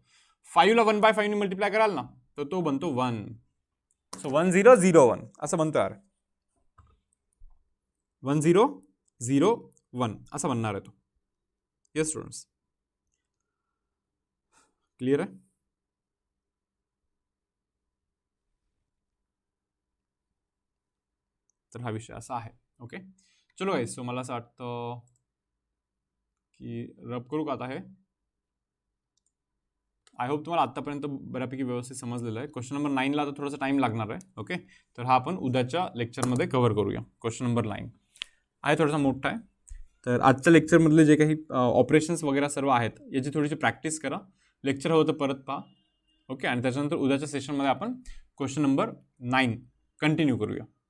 5ला 1/5 ने मल्टिप्लाय कराल ना तर तो बनतो 1. सो 1 0 0 1 असं बनतो यार, 1 0 0 1 असं बनणार आहे तो. येस स्टुडंट्स, क्लिअर आहे. तर हा विषय असा आहे. ओके चलो गाईस, सो मला असं वाटतं की रब करू का आता हे. आय होप तुम्हाला आत्तापर्यंत बऱ्यापैकी व्यवस्थित समजलेलं आहे. क्वेश्चन नंबर 9ला आता थोडासा टाइम लागणार आहे. ओके, तर हा आपण उद्याच्या लेक्चरमध्ये कव्हर करूया. क्वेश्चन नंबर 9 आहे थोडासा मोठा आहे. तर आजच्या लेक्चरमधले जे काही ऑपरेशन्स वगैरे सर्व आहेत याची थोडीशी प्रॅक्टिस करा. लेक्चर हवं तर परत पहा. ओके, आणि त्याच्यानंतर उद्याच्या सेशनमध्ये आपण क्वेश्चन नंबर 9 कंटिन्यू करूया.